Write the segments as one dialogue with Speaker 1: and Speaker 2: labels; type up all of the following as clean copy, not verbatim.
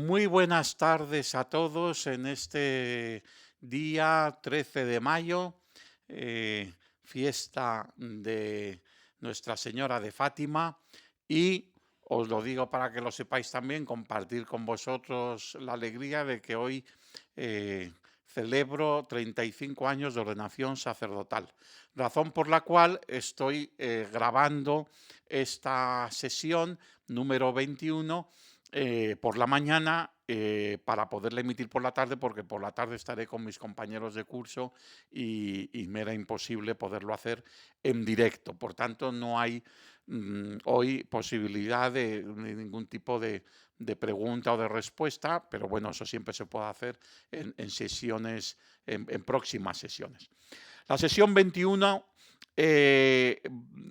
Speaker 1: Muy buenas tardes a todos en este día 13 de mayo, fiesta de Nuestra Señora de Fátima, y os lo digo para que lo sepáis también, compartir con vosotros la alegría de que hoy eh, celebro 35 años de ordenación sacerdotal, razón por la cual estoy grabando esta sesión número 21 por la mañana para poderla emitir por la tarde, porque por la tarde estaré con mis compañeros de curso y me era imposible poderlo hacer en directo. Por tanto, no hay hoy posibilidad de ningún tipo de pregunta o de respuesta, pero bueno, eso siempre se puede hacer en sesiones, en próximas sesiones. La sesión 21, eh,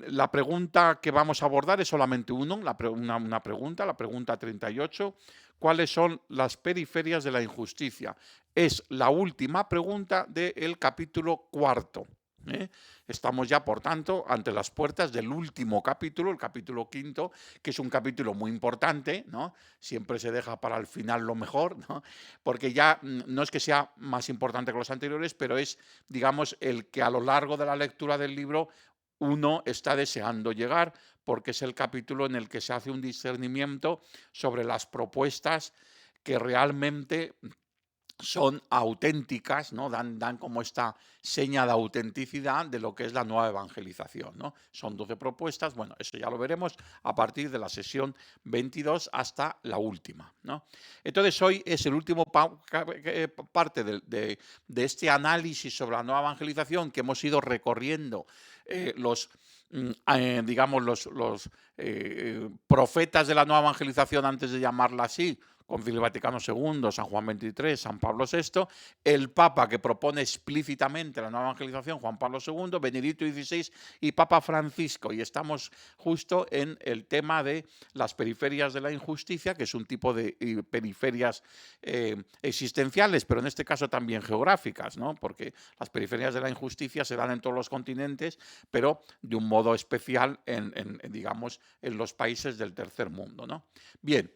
Speaker 1: la pregunta que vamos a abordar es solamente una pregunta, la pregunta 38. ¿Cuáles son las periferias de la injusticia? Es la última pregunta del capítulo cuarto. ¿eh? Estamos ya, por tanto, ante las puertas del último capítulo, el capítulo quinto, que es un capítulo muy importante, ¿no? Siempre se deja para el final lo mejor, ¿no? Porque ya no es que sea más importante que los anteriores, pero es, digamos, el que a lo largo de la lectura del libro uno está deseando llegar, porque es el capítulo en el que se hace un discernimiento sobre las propuestas que realmente son auténticas, ¿no? Dan como esta seña de autenticidad de lo que es la nueva evangelización, ¿no? Son 12 propuestas, bueno, eso ya lo veremos a partir de la sesión 22 hasta la última, ¿no? Entonces hoy es el último parte de este análisis sobre la nueva evangelización que hemos ido recorriendo digamos, profetas de la nueva evangelización, antes de llamarla así, Concilio Vaticano II, San Juan XXIII, San Pablo VI, el Papa que propone explícitamente la nueva evangelización, Juan Pablo II, Benedicto XVI y Papa Francisco. Y estamos justo en el tema de las periferias de la injusticia, que es un tipo de periferias existenciales, pero en este caso también geográficas, ¿no? Porque las periferias de la injusticia se dan en todos los continentes, pero de un modo especial digamos, en los países del tercer mundo, ¿no? Bien.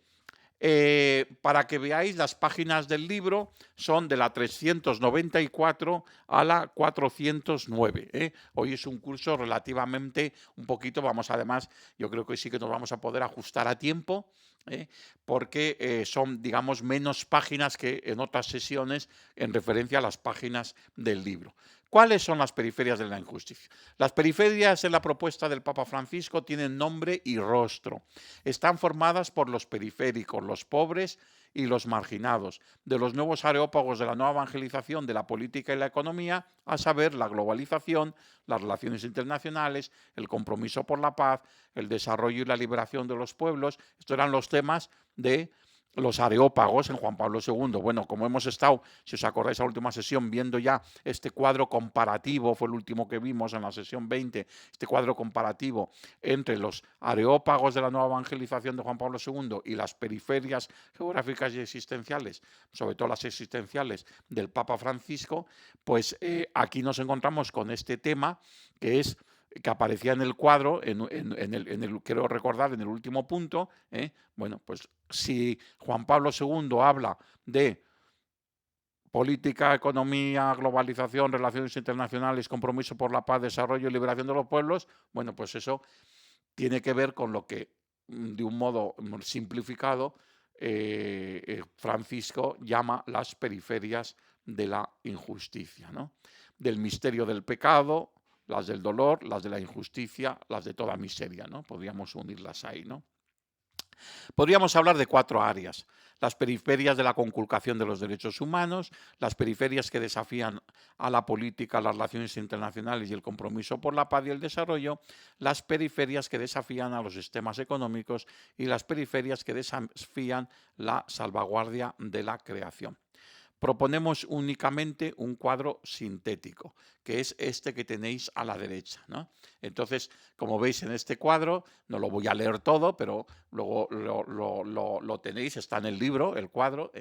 Speaker 1: Para que veáis, las páginas del libro son de la 394 a la 409. Hoy es un curso relativamente un poquito, vamos, además, yo creo que sí que nos vamos a poder ajustar a tiempo, porque son, digamos, menos páginas que en otras sesiones en referencia a las páginas del libro. ¿Cuáles son las periferias de la injusticia? Las periferias en la propuesta del Papa Francisco tienen nombre y rostro. Están formadas por los periféricos, los pobres y los marginados, de los nuevos areópagos de la nueva evangelización de la política y la economía, a saber, la globalización, las relaciones internacionales, el compromiso por la paz, el desarrollo y la liberación de los pueblos. Estos eran los temas de los areópagos en Juan Pablo II. Bueno, como hemos estado, si os acordáis, a la última sesión, viendo ya este cuadro comparativo, fue el último que vimos en la sesión 20, este cuadro comparativo entre los areópagos de la nueva evangelización de Juan Pablo II y las periferias geográficas y existenciales, sobre todo las existenciales del Papa Francisco, pues aquí nos encontramos con este tema que aparecía en el cuadro, quiero recordar, en el último punto. Bueno, pues si Juan Pablo II habla de política, economía, globalización, relaciones internacionales, compromiso por la paz, desarrollo y liberación de los pueblos, bueno, pues eso tiene que ver con lo que, de un modo simplificado, Francisco llama las periferias de la injusticia, ¿no? Del misterio del pecado, las del dolor, las de la injusticia, las de toda miseria, ¿no? Podríamos unirlas ahí, ¿no? Podríamos hablar de 4 áreas: las periferias de la conculcación de los derechos humanos, las periferias que desafían a la política, las relaciones internacionales y el compromiso por la paz y el desarrollo, las periferias que desafían a los sistemas económicos y las periferias que desafían la salvaguardia de la creación. Proponemos únicamente un cuadro sintético, que es este que tenéis a la derecha, ¿no? Entonces, como veis en este cuadro, no lo voy a leer todo, pero luego lo tenéis, está en el libro, el cuadro.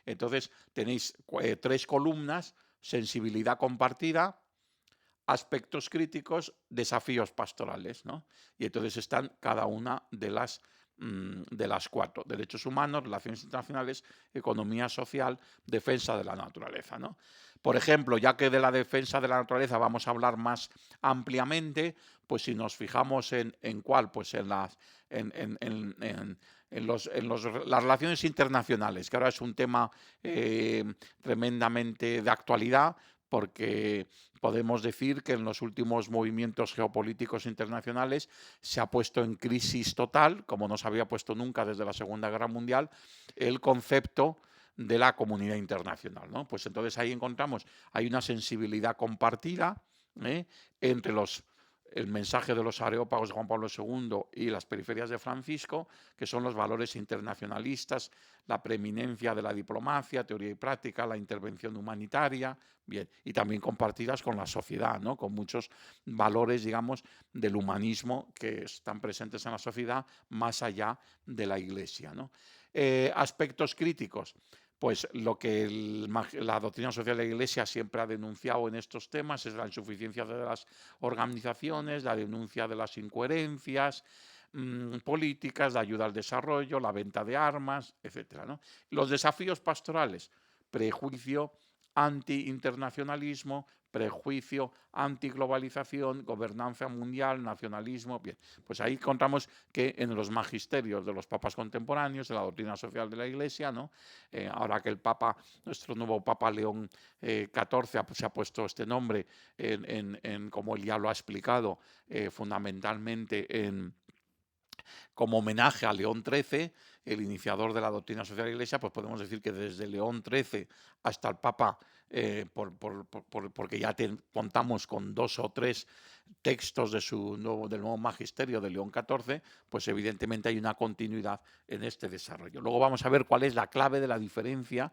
Speaker 1: Entonces, tenéis 3 columnas: sensibilidad compartida, aspectos críticos, desafíos pastorales, ¿no? Y entonces están cada una de las de las cuatro: derechos humanos, relaciones internacionales, economía social, defensa de la naturaleza, ¿no? Por ejemplo, ya que de la defensa de la naturaleza vamos a hablar más ampliamente, pues si nos fijamos en cuál, pues las relaciones internacionales, que ahora es un tema tremendamente de actualidad, porque podemos decir que en los últimos movimientos geopolíticos internacionales se ha puesto en crisis total, como no se había puesto nunca desde la Segunda Guerra Mundial, el concepto de la comunidad internacional, ¿no? Pues entonces ahí encontramos, hay una sensibilidad compartida entre el mensaje de los areópagos de Juan Pablo II y las periferias de Francisco, que son los valores internacionalistas, la preeminencia de la diplomacia, teoría y práctica, la intervención humanitaria, bien, y también compartidas con la sociedad, ¿no? Con muchos valores, digamos, del humanismo que están presentes en la sociedad más allá de la Iglesia, ¿no? Aspectos críticos. Pues lo que la doctrina social de la Iglesia siempre ha denunciado en estos temas es la insuficiencia de las organizaciones, la denuncia de las incoherencias políticas, la ayuda al desarrollo, la venta de armas, etcétera, ¿no? Los desafíos pastorales: prejuicio, anti-internacionalismo, prejuicio, antiglobalización, gobernanza mundial, nacionalismo. Bien, pues ahí encontramos que en los magisterios de los papas contemporáneos, de la doctrina social de la Iglesia, ¿no? Ahora que el Papa, nuestro nuevo Papa León XIV, se ha puesto este nombre, como él ya lo ha explicado, fundamentalmente como homenaje a León XIII, el iniciador de la doctrina social de la Iglesia, pues podemos decir que desde León XIII hasta el Papa, porque ya contamos con 2 o 3 textos del nuevo magisterio de León XIV, pues evidentemente hay una continuidad en este desarrollo. Luego vamos a ver cuál es la clave de la diferencia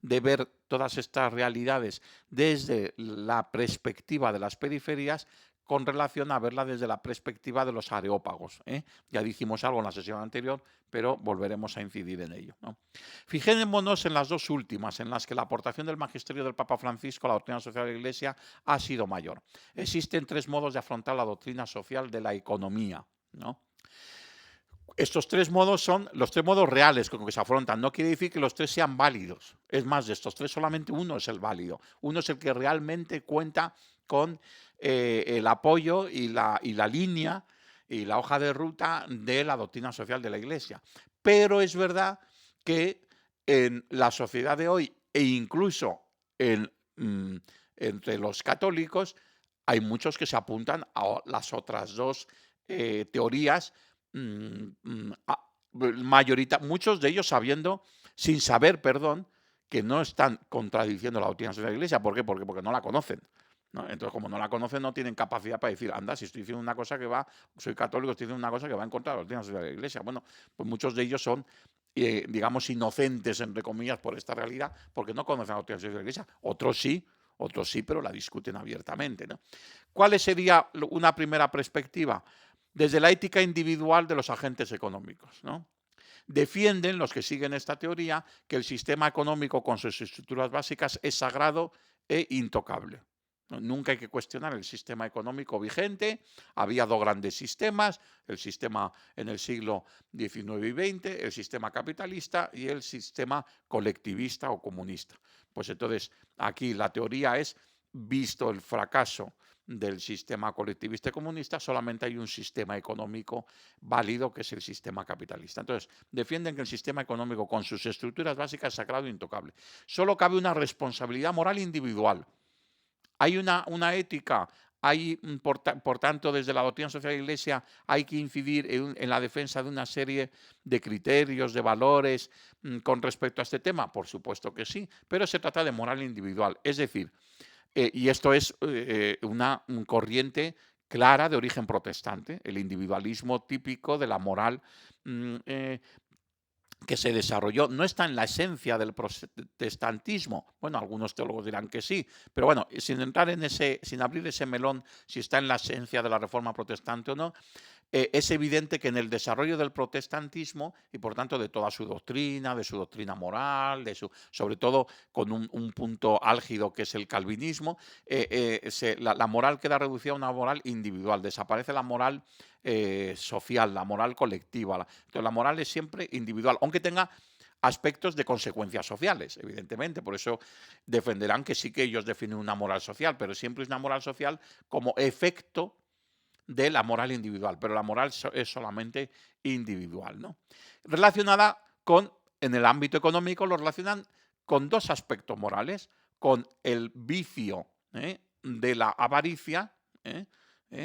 Speaker 1: de ver todas estas realidades desde la perspectiva de las periferias con relación a verla desde la perspectiva de los areópagos. Ya dijimos algo en la sesión anterior, pero volveremos a incidir en ello, ¿no? Fijémonos en las dos últimas, en las que la aportación del magisterio del Papa Francisco a la doctrina social de la Iglesia ha sido mayor. Existen 3 modos de afrontar la doctrina social de la economía, ¿no? Estos 3 modos son los 3 modos reales con los que se afrontan. No quiere decir que los 3 sean válidos. Es más, de estos 3 solamente uno es el válido. Uno es el que realmente cuenta con el apoyo y la línea y la hoja de ruta de la doctrina social de la Iglesia. Pero es verdad que en la sociedad de hoy e incluso entre los católicos hay muchos que se apuntan a las otras 2 teorías, muchos de ellos sin saber, perdón, que no están contradiciendo la doctrina social de la Iglesia. ¿Por qué? Porque no la conocen, ¿no? Entonces, como no la conocen, no tienen capacidad para decir, anda, si estoy diciendo una cosa soy católico, estoy diciendo una cosa que va en contra de la doctrina social de la Iglesia. Bueno, pues muchos de ellos son, digamos, inocentes, entre comillas, por esta realidad, porque no conocen la doctrina social de la Iglesia. Otros sí, pero la discuten abiertamente, ¿no? ¿Cuál sería una primera perspectiva? Desde la ética individual de los agentes económicos, ¿no? Defienden los que siguen esta teoría que el sistema económico con sus estructuras básicas es sagrado e intocable. Nunca hay que cuestionar el sistema económico vigente. Había 2 grandes sistemas: el sistema en el siglo XIX y XX, el sistema capitalista y el sistema colectivista o comunista. Pues entonces aquí la teoría es, visto el fracaso del sistema colectivista y comunista, solamente hay un sistema económico válido, que es el sistema capitalista. Entonces, defienden que el sistema económico con sus estructuras básicas es sagrado e intocable. Solo cabe una responsabilidad moral individual. Hay una ética, por tanto, desde la doctrina social de la Iglesia hay que incidir en la defensa de una serie de criterios, de valores con respecto a este tema. Por supuesto que sí, pero se trata de moral individual. Es decir, y esto es una corriente clara de origen protestante, el individualismo típico de la moral que se desarrolló. No está en la esencia del protestantismo. Bueno, algunos teólogos dirán que sí, pero bueno, sin abrir ese melón, si está en la esencia de la reforma protestante o no, es evidente que en el desarrollo del protestantismo, y por tanto de toda su doctrina, de su doctrina moral, sobre todo con un punto álgido que es el calvinismo, la moral queda reducida a una moral individual. Desaparece la moral social, la moral colectiva. Entonces, la moral es siempre individual, aunque tenga aspectos de consecuencias sociales, evidentemente. Por eso defenderán que sí que ellos definen una moral social, pero siempre es una moral social como efecto de la moral individual, pero la moral es solamente individual, ¿no? Relacionada con, en el ámbito económico, lo relacionan con dos aspectos morales, con el vicio de la avaricia,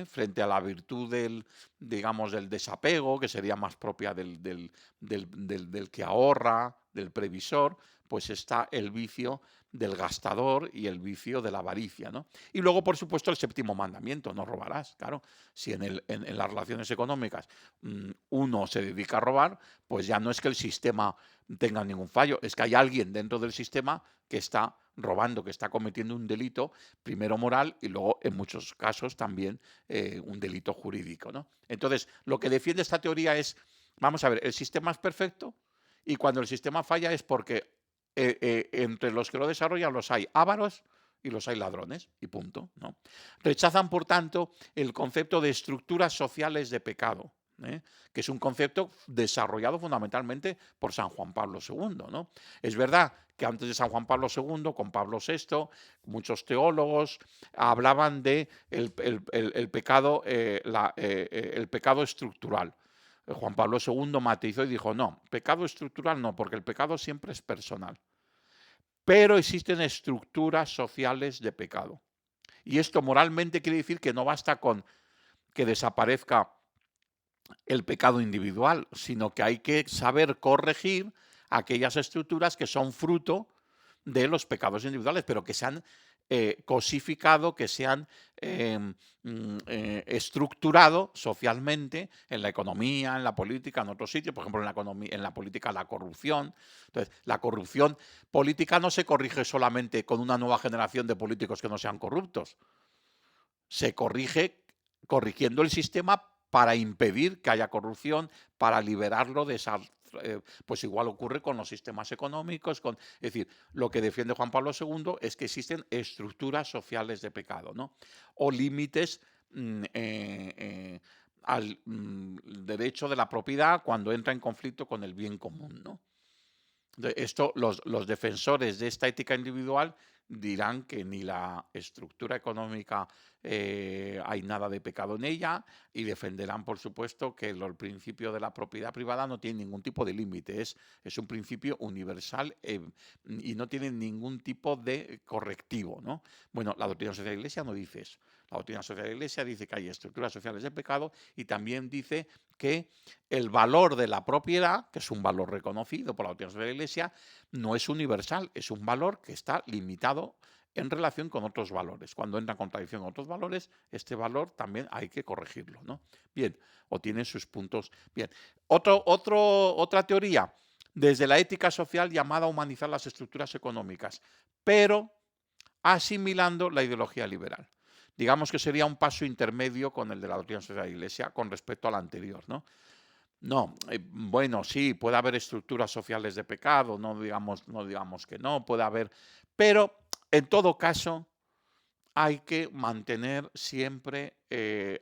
Speaker 1: frente a la virtud del, digamos, del desapego, que sería más propia del que ahorra, del previsor, pues está el vicio del gastador y el vicio de la avaricia, ¿no? Y luego, por supuesto, el séptimo mandamiento, no robarás, claro. Si en las relaciones económicas uno se dedica a robar, pues ya no es que el sistema tenga ningún fallo, es que hay alguien dentro del sistema que está robando, que está cometiendo un delito, primero moral y luego, en muchos casos, también un delito jurídico, ¿no? Entonces, lo que defiende esta teoría es, vamos a ver, el sistema es perfecto y cuando el sistema falla es porque entre los que lo desarrollan los hay ávaros y los hay ladrones, y punto, ¿no? Rechazan, por tanto, el concepto de estructuras sociales de pecado, que es un concepto desarrollado fundamentalmente por San Juan Pablo II, ¿no? Es verdad que antes de San Juan Pablo II, con Pablo VI, muchos teólogos hablaban de el pecado, el pecado estructural. Juan Pablo II matizó y dijo, no, pecado estructural no, porque el pecado siempre es personal. Pero existen estructuras sociales de pecado. Y esto moralmente quiere decir que no basta con que desaparezca el pecado individual, sino que hay que saber corregir aquellas estructuras que son fruto de los pecados individuales, pero que se han cosificado, que se han estructurado socialmente en la economía, en la política, en otros sitios, por ejemplo, en la política la corrupción. Entonces, la corrupción política no se corrige solamente con una nueva generación de políticos que no sean corruptos, se corrige corrigiendo el sistema para impedir que haya corrupción, para liberarlo de esa. Pues igual ocurre con los sistemas económicos, es decir, lo que defiende Juan Pablo II es que existen estructuras sociales de pecado, ¿no? O límites al derecho de la propiedad cuando entra en conflicto con el bien común, ¿no? Esto, los defensores de esta ética individual dirán que ni la estructura económica hay nada de pecado en ella y defenderán, por supuesto, que el principio de la propiedad privada no tiene ningún tipo de límite, es un principio universal y no tiene ningún tipo de correctivo, ¿no? Bueno, la doctrina social de la Iglesia no dice eso. La doctrina social de la Iglesia dice que hay estructuras sociales de pecado y también dice que el valor de la propiedad, que es un valor reconocido por la doctrina social de la Iglesia, no es universal, es un valor que está limitado en relación con otros valores. Cuando entra en contradicción con otros valores, este valor también hay que corregirlo, ¿no? Bien, o tiene sus puntos. Bien, otra teoría, desde la ética social llamada a humanizar las estructuras económicas, pero asimilando la ideología liberal. Digamos que sería un paso intermedio con el de la doctrina social de la Iglesia con respecto al anterior, ¿no? No, bueno, sí, puede haber estructuras sociales de pecado, no digamos que no, puede haber, pero en todo caso hay que mantener siempre,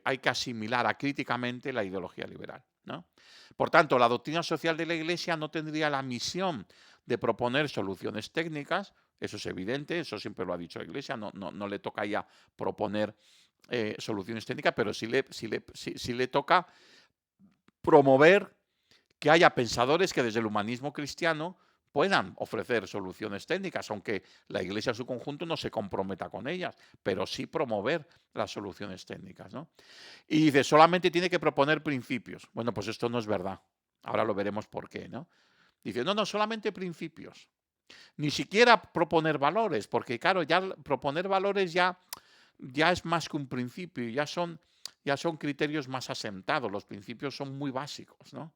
Speaker 1: hay que asimilar acríticamente la ideología liberal, ¿no? Por tanto, la doctrina social de la Iglesia no tendría la misión de proponer soluciones técnicas, eso es evidente, eso siempre lo ha dicho la Iglesia, no le toca ya proponer soluciones técnicas, pero sí le toca promover que haya pensadores que desde el humanismo cristiano puedan ofrecer soluciones técnicas, aunque la Iglesia en su conjunto no se comprometa con ellas, pero sí promover las soluciones técnicas, ¿no? Y dice, solamente tiene que proponer principios. Bueno, pues esto no es verdad. Ahora lo veremos por qué, ¿no? Dice, no, solamente principios. Ni siquiera proponer valores, porque claro, ya proponer valores ya es más que un principio, ya son criterios más asentados, los principios son muy básicos, ¿no?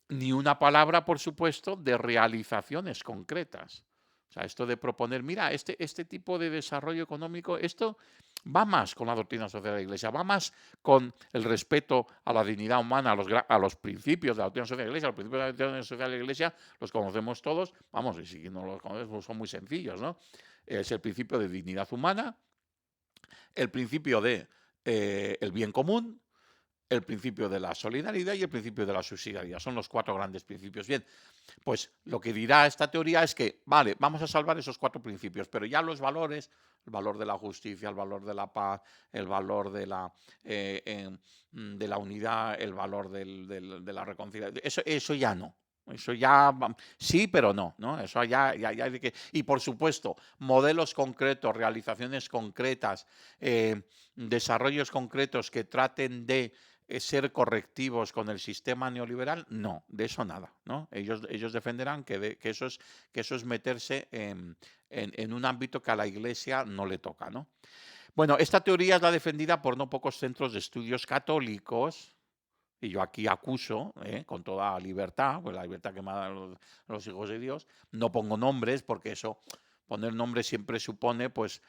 Speaker 1: Ni una palabra, por supuesto, de realizaciones concretas. O sea, esto de proponer, mira, este tipo de desarrollo económico, esto va más con la doctrina social de la Iglesia, va más con el respeto a la dignidad humana, a los principios de la doctrina social de la Iglesia. Los principios de la doctrina social de la Iglesia los conocemos todos, vamos, y si no los conocemos son muy sencillos, ¿no? Es el principio de dignidad humana, el principio de el bien común, el principio de la solidaridad y el principio de la subsidiariedad. Son los 4 grandes principios. Bien, pues lo que dirá esta teoría es que, vale, vamos a salvar esos 4 principios, pero ya los valores, el valor de la justicia, el valor de la paz, el valor de la unidad, el valor de la reconciliación, eso ya no. Eso ya sí, pero no, ¿no? Eso ya hay que. Y por supuesto, modelos concretos, realizaciones concretas, desarrollos concretos que traten de ser correctivos con el sistema neoliberal, no, de eso nada, ¿no? Ellos defenderán que eso es meterse en un ámbito que a la Iglesia no le toca, ¿no? Bueno, esta teoría es la defendida por no pocos centros de estudios católicos, y yo aquí acuso, con toda libertad, pues la libertad que me dan los hijos de Dios, no pongo nombres porque eso, poner nombres siempre supone pues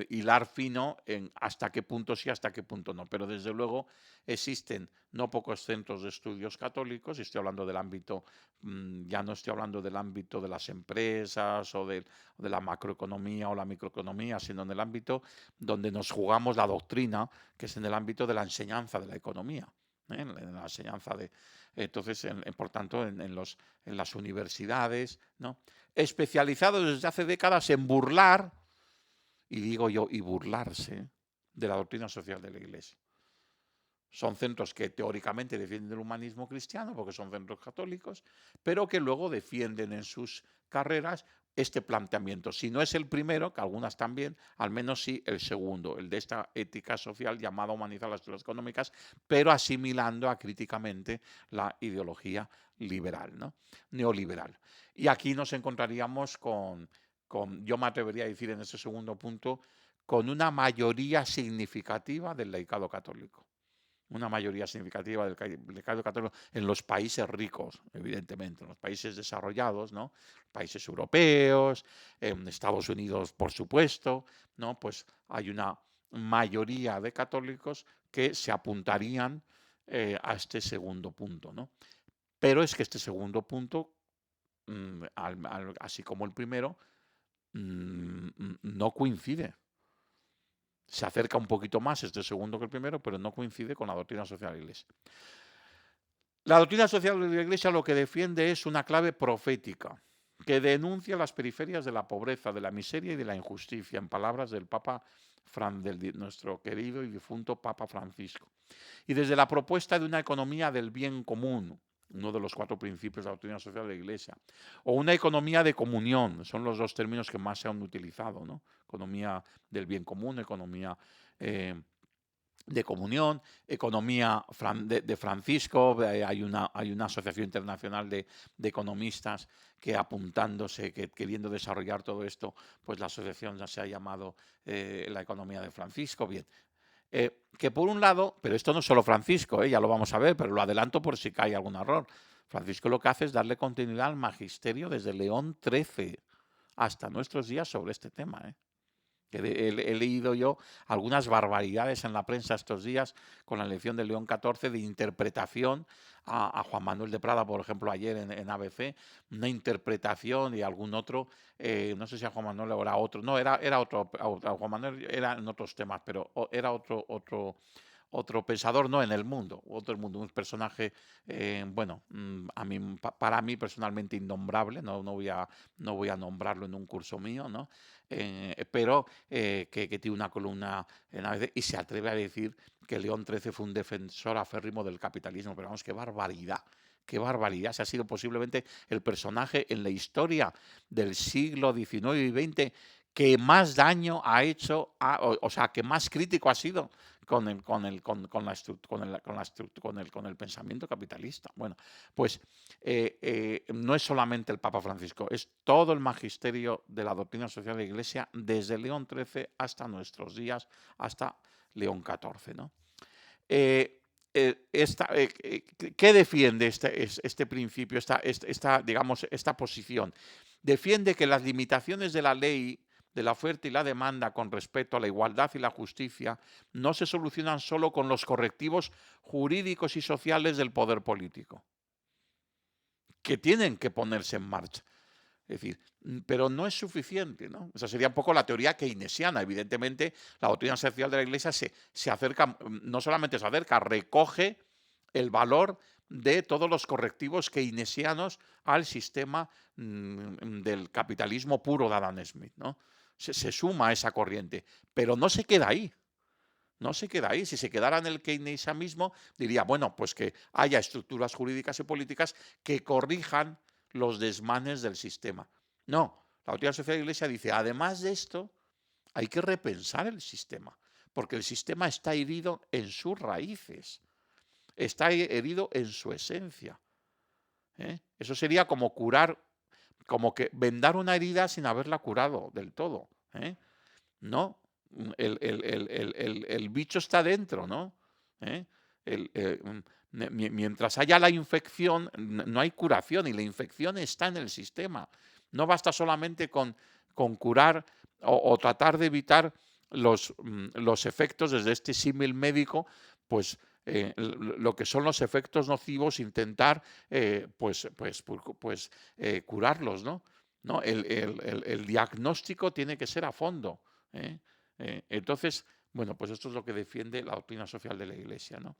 Speaker 1: hilar fino en hasta qué punto sí, hasta qué punto no. Pero desde luego existen no pocos centros de estudios católicos, y estoy hablando del ámbito, ya no estoy hablando del ámbito de las empresas o de la macroeconomía o la microeconomía, sino en el ámbito donde nos jugamos la doctrina, que es en el ámbito de la enseñanza de la economía. En la enseñanza de, entonces, por tanto, en las universidades, ¿no? Especializados desde hace décadas en burlar, y digo yo, y burlarse de la doctrina social de la Iglesia. Son centros que teóricamente defienden el humanismo cristiano, porque son centros católicos, pero que luego defienden en sus carreras este planteamiento. Si no es el primero, que algunas también, al menos sí el segundo, el de esta ética social llamada humanizar las teorías económicas, pero asimilando críticamente la ideología liberal, ¿no? Neoliberal. Y aquí nos encontraríamos yo me atrevería a decir en ese segundo punto, con una mayoría significativa del laicado católico. Una mayoría significativa del laicado católico en los países ricos, evidentemente, en los países desarrollados, ¿no? Países europeos, en Estados Unidos, por supuesto, ¿no? Pues hay una mayoría de católicos que se apuntarían a este segundo punto, ¿no? Pero es que este segundo punto, así como el primero, no coincide. Se acerca un poquito más este segundo que el primero, pero no coincide con la doctrina social de la Iglesia. La doctrina social de la Iglesia lo que defiende es una clave profética que denuncia las periferias de la pobreza, de la miseria y de la injusticia, en palabras del Papa nuestro querido y difunto Papa Francisco. Y desde la propuesta de una economía del bien común, uno de los 4 principios de la doctrina social de la Iglesia, o una economía de comunión, son los 2 términos que más se han utilizado, ¿no? Economía del bien común, economía de comunión, economía de Francisco, hay una asociación internacional de economistas que apuntándose, que queriendo desarrollar todo esto, pues la asociación ya se ha llamado la economía de Francisco, bien. Que por un lado, pero esto no es solo Francisco, ya lo vamos a ver, pero lo adelanto por si cae algún error. Francisco lo que hace es darle continuidad al magisterio desde León XIII hasta nuestros días sobre este tema. He leído yo algunas barbaridades en la prensa estos días con la elección de León XIV de interpretación a Juan Manuel de Prada, por ejemplo, ayer en ABC, una interpretación y algún otro, no sé si a Juan Manuel o era otro, no, era otro, a Juan Manuel era en otros temas, pero era otro pensador, no en el mundo, un personaje, bueno, para mí personalmente innombrable, no voy a nombrarlo en un curso mío, ¿no? Pero que tiene una columna en ABC y se atreve a decir que León XIII fue un defensor aférrimo del capitalismo, pero vamos, qué barbaridad. Qué barbaridad, se ha sido posiblemente el personaje en la historia del siglo XIX y XX que más daño ha hecho, o sea, que más crítico ha sido con el pensamiento capitalista. Bueno, pues no es solamente el Papa Francisco, es todo el magisterio de la doctrina social de la Iglesia desde León XIII hasta nuestros días, hasta León XIV, ¿no? ¿Qué defiende este principio, digamos, esta posición? Defiende que las limitaciones de la ley de la oferta y la demanda con respecto a la igualdad y la justicia no se solucionan solo con los correctivos jurídicos y sociales del poder político, que tienen que ponerse en marcha. Es decir, pero no es suficiente, ¿no? Esa sería un poco la teoría keynesiana. Evidentemente, la doctrina social de la Iglesia se acerca, no solamente se acerca, recoge el valor de todos los correctivos keynesianos al sistema del capitalismo puro de Adam Smith, ¿no? Se suma a esa corriente, pero no se queda ahí. No se queda ahí. Si se quedara en el keynesianismo, diría, bueno, pues que haya estructuras jurídicas y políticas que corrijan los desmanes del sistema. No, la doctrina social de la Iglesia dice, además de esto, hay que repensar el sistema, porque el sistema está herido en sus raíces, está herido en su esencia. Eso sería como curar, como que vendar una herida sin haberla curado del todo. No, el bicho está dentro, ¿no? ¿Eh? Mientras haya la infección, no hay curación y la infección está en el sistema. No basta solamente con curar o tratar de evitar los efectos desde este símil médico, pues lo que son los efectos nocivos, intentar curarlos, ¿no? ¿No? El diagnóstico tiene que ser a fondo. ¿eh? Entonces, bueno, pues esto es lo que defiende la doctrina social de la Iglesia, ¿no?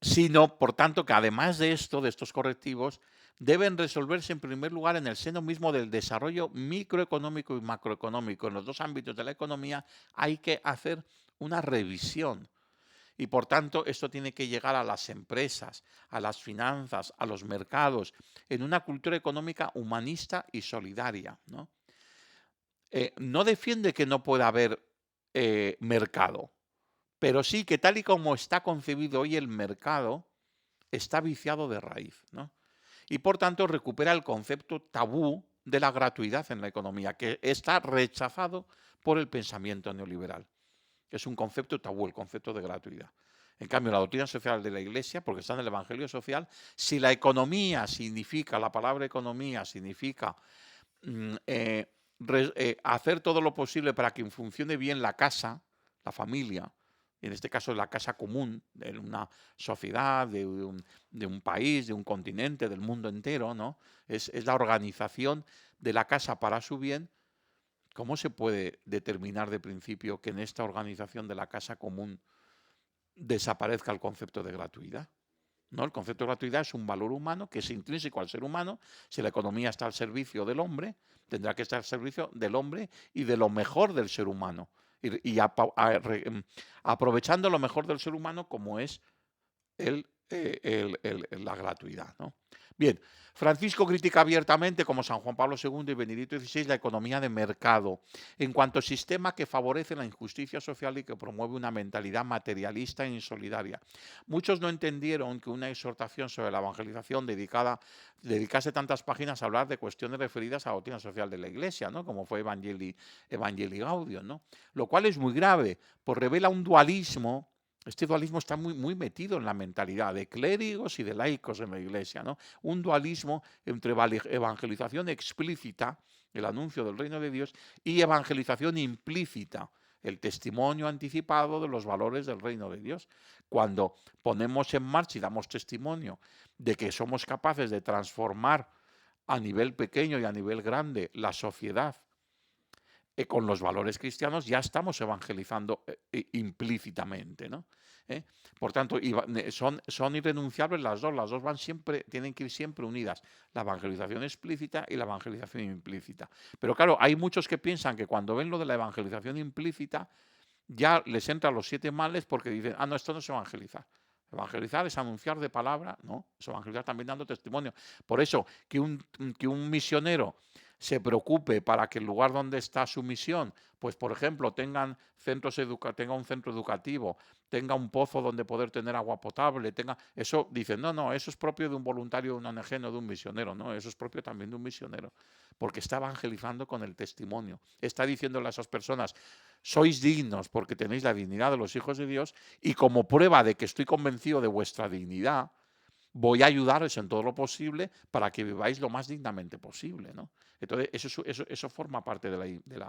Speaker 1: Sino, por tanto, que además de esto, de estos correctivos, deben resolverse en primer lugar en el seno mismo del desarrollo microeconómico y macroeconómico. En los dos ámbitos de la economía hay que hacer una revisión. Y por tanto, esto tiene que llegar a las empresas, a las finanzas, a los mercados, en una cultura económica humanista y solidaria, ¿no? No defiende que no pueda haber mercado, pero sí que tal y como está concebido hoy el mercado, está viciado de raíz, ¿no? Y por tanto recupera el concepto tabú de la gratuidad en la economía, que está rechazado por el pensamiento neoliberal. Es un concepto tabú, el concepto de gratuidad. En cambio, la doctrina social de la Iglesia, porque está en el Evangelio social, si la economía significa, la palabra economía significa hacer todo lo posible para que funcione bien la casa, la familia, en este caso la casa común de una sociedad, de un país, de un continente, del mundo entero, ¿no? Es la organización de la casa para su bien. ¿Cómo se puede determinar de principio que en esta organización de la casa común desaparezca el concepto de gratuidad? ¿No? El concepto de gratuidad es un valor humano que es intrínseco al ser humano. Si la economía está al servicio del hombre, tendrá que estar al servicio del hombre y de lo mejor del ser humano. Aprovechando lo mejor del ser humano como es la gratuidad, ¿no? Bien, Francisco critica abiertamente, como San Juan Pablo II y Benedicto XVI, la economía de mercado, en cuanto sistema que favorece la injusticia social y que promueve una mentalidad materialista e insolidaria. Muchos no entendieron que una exhortación sobre la evangelización dedicase tantas páginas a hablar de cuestiones referidas a la doctrina social de la Iglesia, ¿no? Como fue Evangelii Gaudium, ¿no? Lo cual es muy grave, pues revela un dualismo. Este dualismo está muy metido en la mentalidad de clérigos y de laicos en la Iglesia, ¿no? Un dualismo entre evangelización explícita, el anuncio del reino de Dios, y evangelización implícita, el testimonio anticipado de los valores del reino de Dios. Cuando ponemos en marcha y damos testimonio de que somos capaces de transformar a nivel pequeño y a nivel grande la sociedad con los valores cristianos, ya estamos evangelizando implícitamente, ¿no? Por tanto, son irrenunciables las dos van siempre, tienen que ir siempre unidas, la evangelización explícita y la evangelización implícita. Pero claro, hay muchos que piensan que cuando ven lo de la evangelización implícita, ya les entran los 7 males porque dicen, no, esto no es evangelizar. Evangelizar es anunciar de palabra, no, es evangelizar también dando testimonio. Por eso, que un misionero se preocupe para que el lugar donde está su misión, pues por ejemplo, tenga un centro educativo, tenga un pozo donde poder tener agua potable, eso dicen, no, eso es propio de un voluntario de una ONG, no de un misionero, no, eso es propio también de un misionero, porque está evangelizando con el testimonio, está diciéndole a esas personas, sois dignos porque tenéis la dignidad de los hijos de Dios y como prueba de que estoy convencido de vuestra dignidad, voy a ayudaros en todo lo posible para que viváis lo más dignamente posible, ¿no? Entonces, eso forma parte de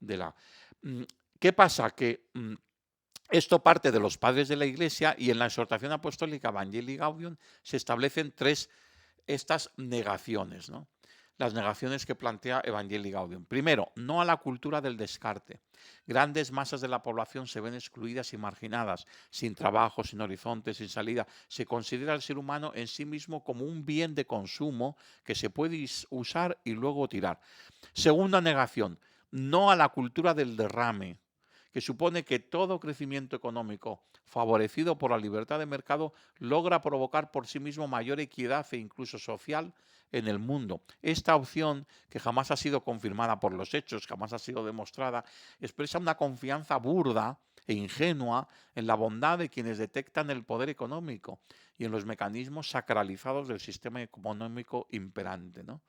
Speaker 1: la. ¿Qué pasa? Que esto parte de los padres de la Iglesia y en la exhortación apostólica Evangelii Gaudium se establecen estas negaciones, ¿no? las negaciones que plantea Evangelii Gaudium. Primero, no a la cultura del descarte. Grandes masas de la población se ven excluidas y marginadas, sin trabajo, sin horizonte, sin salida. Se considera al ser humano en sí mismo como un bien de consumo que se puede usar y luego tirar. Segunda negación, no a la cultura del derrame, que supone que todo crecimiento económico favorecido por la libertad de mercado logra provocar por sí mismo mayor equidad e incluso social en el mundo. Esta opción, que jamás ha sido confirmada por los hechos, jamás ha sido demostrada, expresa una confianza burda e ingenua en la bondad de quienes detectan el poder económico y en los mecanismos sacralizados del sistema económico imperante, ¿no?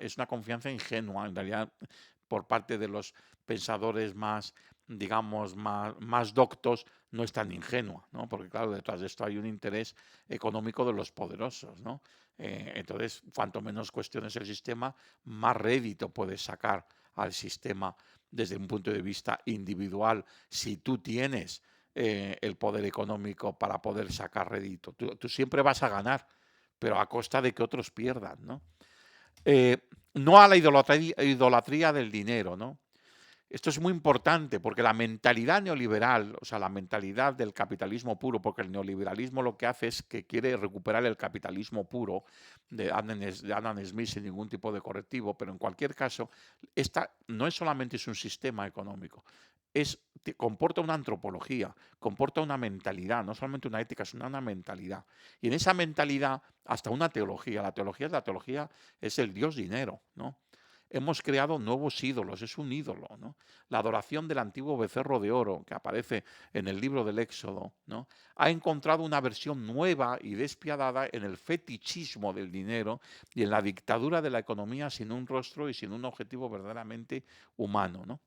Speaker 1: Es una confianza ingenua, en realidad, por parte de los pensadores más, digamos, más doctos, no es tan ingenua, ¿no? Porque, claro, detrás de esto hay un interés económico de los poderosos, ¿no? Entonces, cuanto menos cuestiones el sistema, más rédito puedes sacar al sistema desde un punto de vista individual. Si tú tienes el poder económico para poder sacar rédito, tú siempre vas a ganar, pero a costa de que otros pierdan, ¿no? Eh, no a la idolatría del dinero, ¿no? Esto es muy importante porque la mentalidad neoliberal, o sea, la mentalidad del capitalismo puro, porque el neoliberalismo lo que hace es que quiere recuperar el capitalismo puro de Adam Smith sin ningún tipo de correctivo, pero en cualquier caso, esta no es solamente es un sistema económico, comporta una antropología, comporta una mentalidad, no solamente una ética, sino una mentalidad. Y en esa mentalidad, hasta una teología. La teología es el Dios dinero, ¿no? Hemos creado nuevos ídolos, es un ídolo, ¿no? La adoración del antiguo becerro de oro que aparece en el libro del Éxodo, ¿no? Ha encontrado una versión nueva y despiadada en el fetichismo del dinero y en la dictadura de la economía sin un rostro y sin un objetivo verdaderamente humano, ¿no?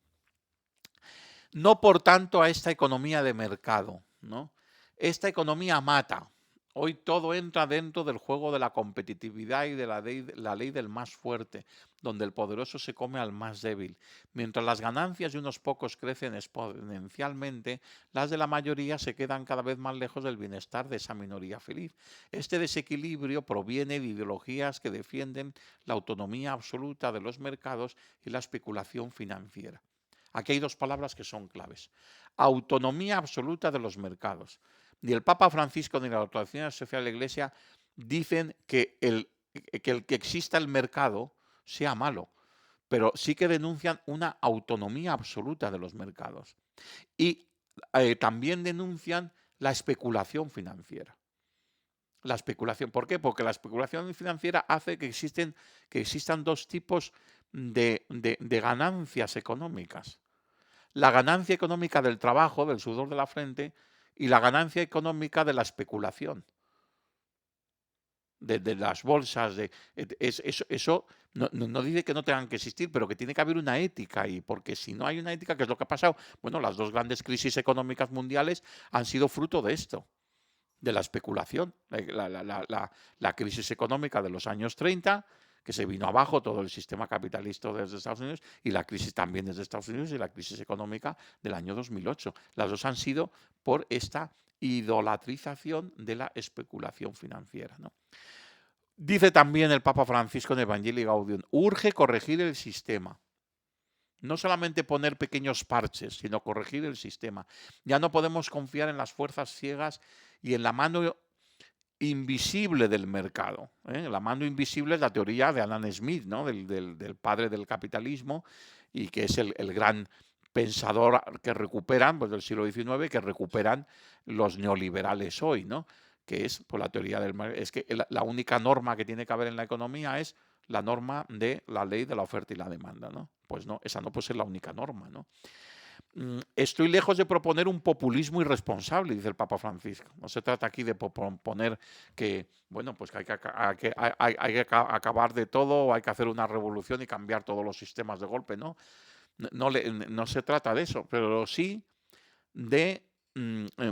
Speaker 1: No por tanto a esta economía de mercado, ¿no? Esta economía mata. Hoy todo entra dentro del juego de la competitividad y de la ley del más fuerte, donde el poderoso se come al más débil. Mientras las ganancias de unos pocos crecen exponencialmente, las de la mayoría se quedan cada vez más lejos del bienestar de esa minoría feliz. Este desequilibrio proviene de ideologías que defienden la autonomía absoluta de los mercados y la especulación financiera. Aquí hay dos palabras que son claves. Autonomía absoluta de los mercados. Ni el Papa Francisco ni la Doctrina Social de la Iglesia dicen que exista el mercado sea malo, pero sí que denuncian una autonomía absoluta de los mercados. Y también denuncian la especulación financiera. La especulación, ¿por qué? Porque la especulación financiera hace que existan dos tipos de ganancias económicas. La ganancia económica del trabajo, del sudor de la frente, y la ganancia económica de la especulación, de las bolsas. Eso no dice que no tengan que existir, pero que tiene que haber una ética ahí, porque si no hay una ética, ¿qué es lo que ha pasado? Bueno, las dos grandes crisis económicas mundiales han sido fruto de esto, de la especulación. La crisis económica de los años 30, que se vino abajo todo el sistema capitalista desde Estados Unidos, y la crisis también desde Estados Unidos y la crisis económica del año 2008. Las dos han sido por esta idolatrización de la especulación financiera, ¿no? Dice también el Papa Francisco en Evangelii Gaudium, urge corregir el sistema. No solamente poner pequeños parches, sino corregir el sistema. Ya no podemos confiar en las fuerzas ciegas y en la mano invisible del mercado, ¿eh? La mano invisible es la teoría de Adam Smith, ¿no? Del padre del capitalismo, y que es el gran pensador que recuperan, pues del siglo XIX, que recuperan los neoliberales hoy, ¿no? Que es pues, la teoría es que la única norma que tiene que haber en la economía es la norma de la ley de la oferta y la demanda, ¿no? Pues no, esa no puede ser la única norma, ¿no? Estoy lejos de proponer un populismo irresponsable, dice el Papa Francisco. No se trata aquí de proponer que, bueno, pues que hay que acabar de todo, o hay que hacer una revolución y cambiar todos los sistemas de golpe, ¿no? No se trata de eso, pero sí de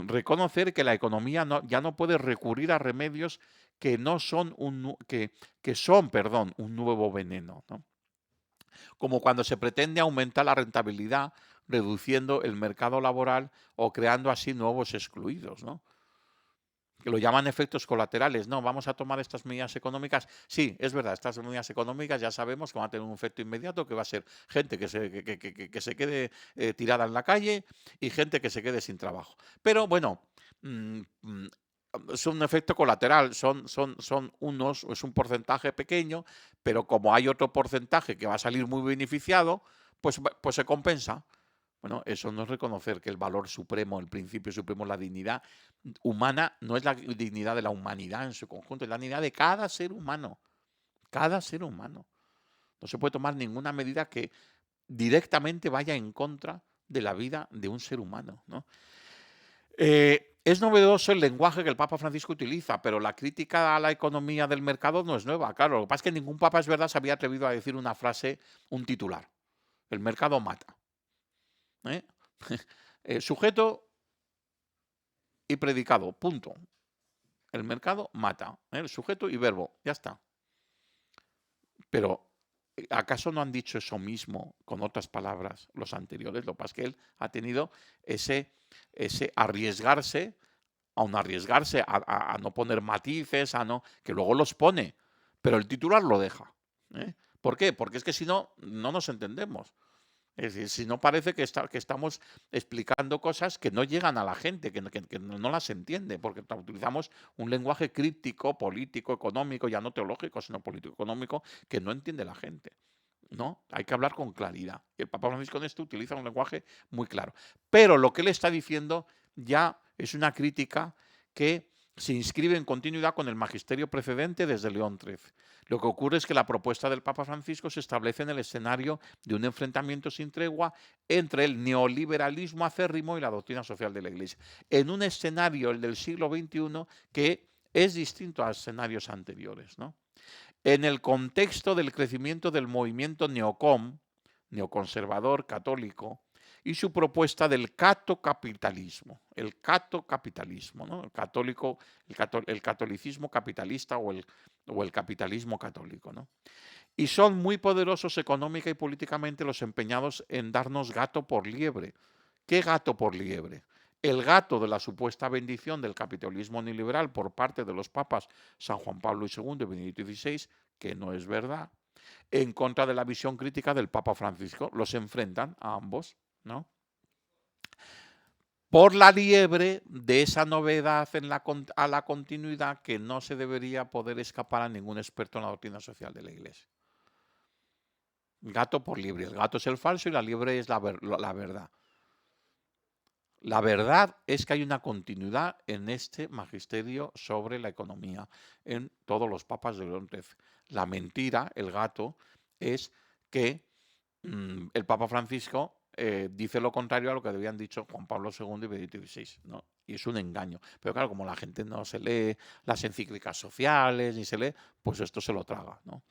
Speaker 1: reconocer que la economía ya no puede recurrir a remedios que no son que son, perdón, un nuevo veneno, ¿no? Como cuando se pretende aumentar la rentabilidad reduciendo el mercado laboral o creando así nuevos excluidos, ¿no? que lo llaman efectos colaterales. No, vamos a tomar estas medidas económicas. Sí, es verdad, estas medidas económicas ya sabemos que van a tener un efecto inmediato, que va a ser gente que se quede tirada en la calle y gente que se quede sin trabajo. Pero bueno, mm, mm, es un efecto colateral, es un porcentaje pequeño, pero como hay otro porcentaje que va a salir muy beneficiado, pues se compensa. Bueno, eso no es reconocer que el valor supremo, el principio supremo, la dignidad humana, no es la dignidad de la humanidad en su conjunto, es la dignidad de cada ser humano. Cada ser humano. No se puede tomar ninguna medida que directamente vaya en contra de la vida de un ser humano, ¿no? Es novedoso el lenguaje que el Papa Francisco utiliza, pero la crítica a la economía del mercado no es nueva. Claro, lo que pasa es que ningún papa, es verdad, se había atrevido a decir una frase, un titular. El mercado mata. ¿Eh? Sujeto y predicado, punto. El mercado mata. El sujeto y verbo, ya está. Pero, ¿acaso no han dicho eso mismo con otras palabras los anteriores? Lo que pasa es que él ha tenido ese arriesgarse, aun arriesgarse a no poner matices, que luego los pone, pero el titular lo deja. ¿Por qué? Porque es que si no, no nos entendemos. Es decir, si no parece que estamos explicando cosas que no llegan a la gente, que no las entiende, porque utilizamos un lenguaje críptico, político, económico, ya no teológico, sino político-económico, que no entiende la gente. ¿No? Hay que hablar con claridad. Y el Papa Francisco en esto utiliza un lenguaje muy claro. Pero lo que él está diciendo ya es una crítica que se inscribe en continuidad con el magisterio precedente desde León XIII. Lo que ocurre es que la propuesta del Papa Francisco se establece en el escenario de un enfrentamiento sin tregua entre el neoliberalismo acérrimo y la doctrina social de la Iglesia. En un escenario, el del siglo XXI, que es distinto a escenarios anteriores, ¿no? En el contexto del crecimiento del movimiento neoconservador católico, y su propuesta del catocapitalismo, ¿no? El catolicismo capitalista o el capitalismo católico, ¿no? Y son muy poderosos económica y políticamente los empeñados en darnos gato por liebre. ¿Qué gato por liebre? El gato de la supuesta bendición del capitalismo neoliberal por parte de los papas San Juan Pablo II y Benedicto XVI, que no es verdad, en contra de la visión crítica del Papa Francisco. Los enfrentan a ambos, ¿no? Por la liebre de esa novedad a la continuidad que no se debería poder escapar a ningún experto en la doctrina social de la Iglesia. Gato por liebre. El gato es el falso y la liebre es la verdad. La verdad es que hay una continuidad en este magisterio sobre la economía en todos los papas de León XIII. La mentira, el gato, es que el Papa Francisco dice lo contrario a lo que habían dicho Juan Pablo II y Benedicto XVI, ¿no? Y es un engaño. Pero claro, como la gente no se lee las encíclicas sociales ni se lee, pues esto se lo traga, ¿no?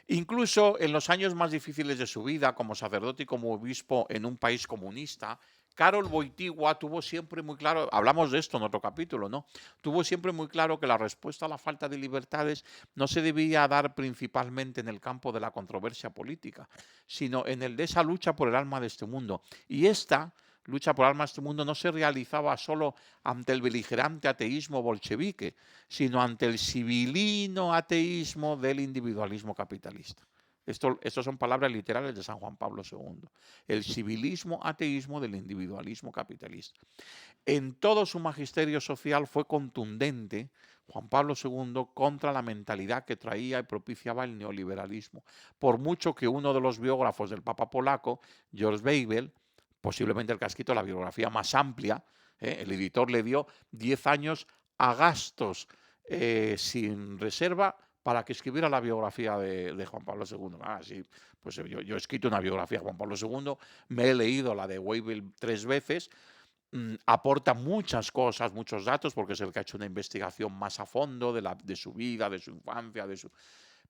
Speaker 1: Incluso en los años más difíciles de su vida, como sacerdote y como obispo en un país comunista, Karol Wojtyła tuvo siempre muy claro, hablamos de esto en otro capítulo, ¿no? Tuvo siempre muy claro que la respuesta a la falta de libertades no se debía dar principalmente en el campo de la controversia política, sino en el de esa lucha por el alma de este mundo. Y esta lucha por el alma de este mundo no se realizaba solo ante el beligerante ateísmo bolchevique, sino ante el civilino ateísmo del individualismo capitalista. Estos son palabras literales de San Juan Pablo II. El civilismo ateísmo del individualismo capitalista. En todo su magisterio social fue contundente Juan Pablo II contra la mentalidad que traía y propiciaba el neoliberalismo. Por mucho que uno de los biógrafos del Papa polaco, George Weigel, posiblemente el que ha escrito la biografía más amplia, el editor le dio 10 años a gastos sin reserva para que escribiera la biografía de Juan Pablo II. Sí, pues yo he escrito una biografía de Juan Pablo II, me he leído la de Weigel 3 veces, aporta muchas cosas, muchos datos, porque es el que ha hecho una investigación más a fondo de su vida, de su infancia,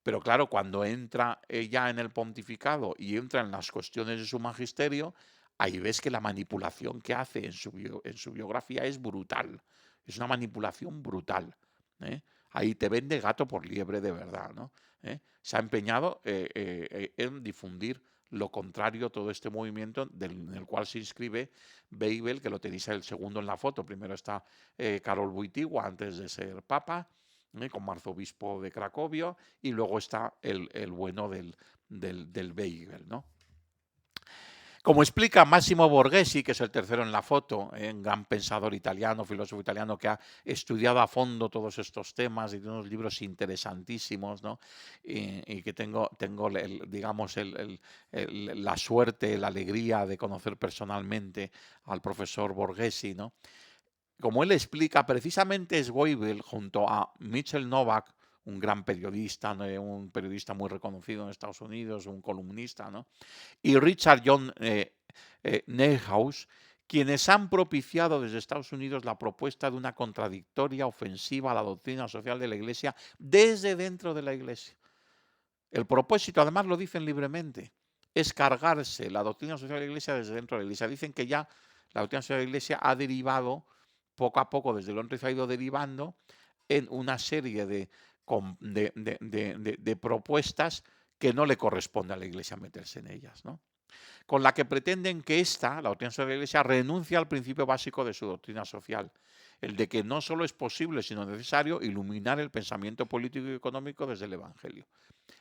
Speaker 1: Pero claro, cuando entra ya en el pontificado y entra en las cuestiones de su magisterio, ahí ves que la manipulación que hace en su biografía es brutal. Es una manipulación brutal. ¿eh? Ahí te vende gato por liebre de verdad, ¿no? Se ha empeñado en difundir lo contrario, todo este movimiento en el cual se inscribe Weibel, que lo tenéis el segundo en la foto. Primero está Karol Wojtyła, antes de ser papa, como arzobispo de Cracovia, y luego está el bueno del Weibel, ¿no? Como explica Massimo Borghesi, que es el tercero en la foto, un gran pensador italiano, filósofo italiano que ha estudiado a fondo todos estos temas y tiene unos libros interesantísimos, ¿no? Y que tengo digamos, la suerte, la alegría de conocer personalmente al profesor Borghesi, ¿no? Como él explica, precisamente Weibel, junto a Mitchell Novak, un gran periodista, ¿no? Un periodista muy reconocido en Estados Unidos, un columnista, ¿no? Y Richard John Neuhaus, quienes han propiciado desde Estados Unidos la propuesta de una contradictoria ofensiva a la doctrina social de la Iglesia desde dentro de la Iglesia. El propósito, además lo dicen libremente, es cargarse la doctrina social de la Iglesia desde dentro de la Iglesia. Dicen que ya la doctrina social de la Iglesia ha derivado, poco a poco, desde Londres ha ido derivando en una serie de propuestas que no le corresponde a la Iglesia meterse en ellas, ¿no? Con la que pretenden que la doctrina social de la Iglesia, renuncie al principio básico de su doctrina social, el de que no solo es posible, sino necesario iluminar el pensamiento político y económico desde el Evangelio.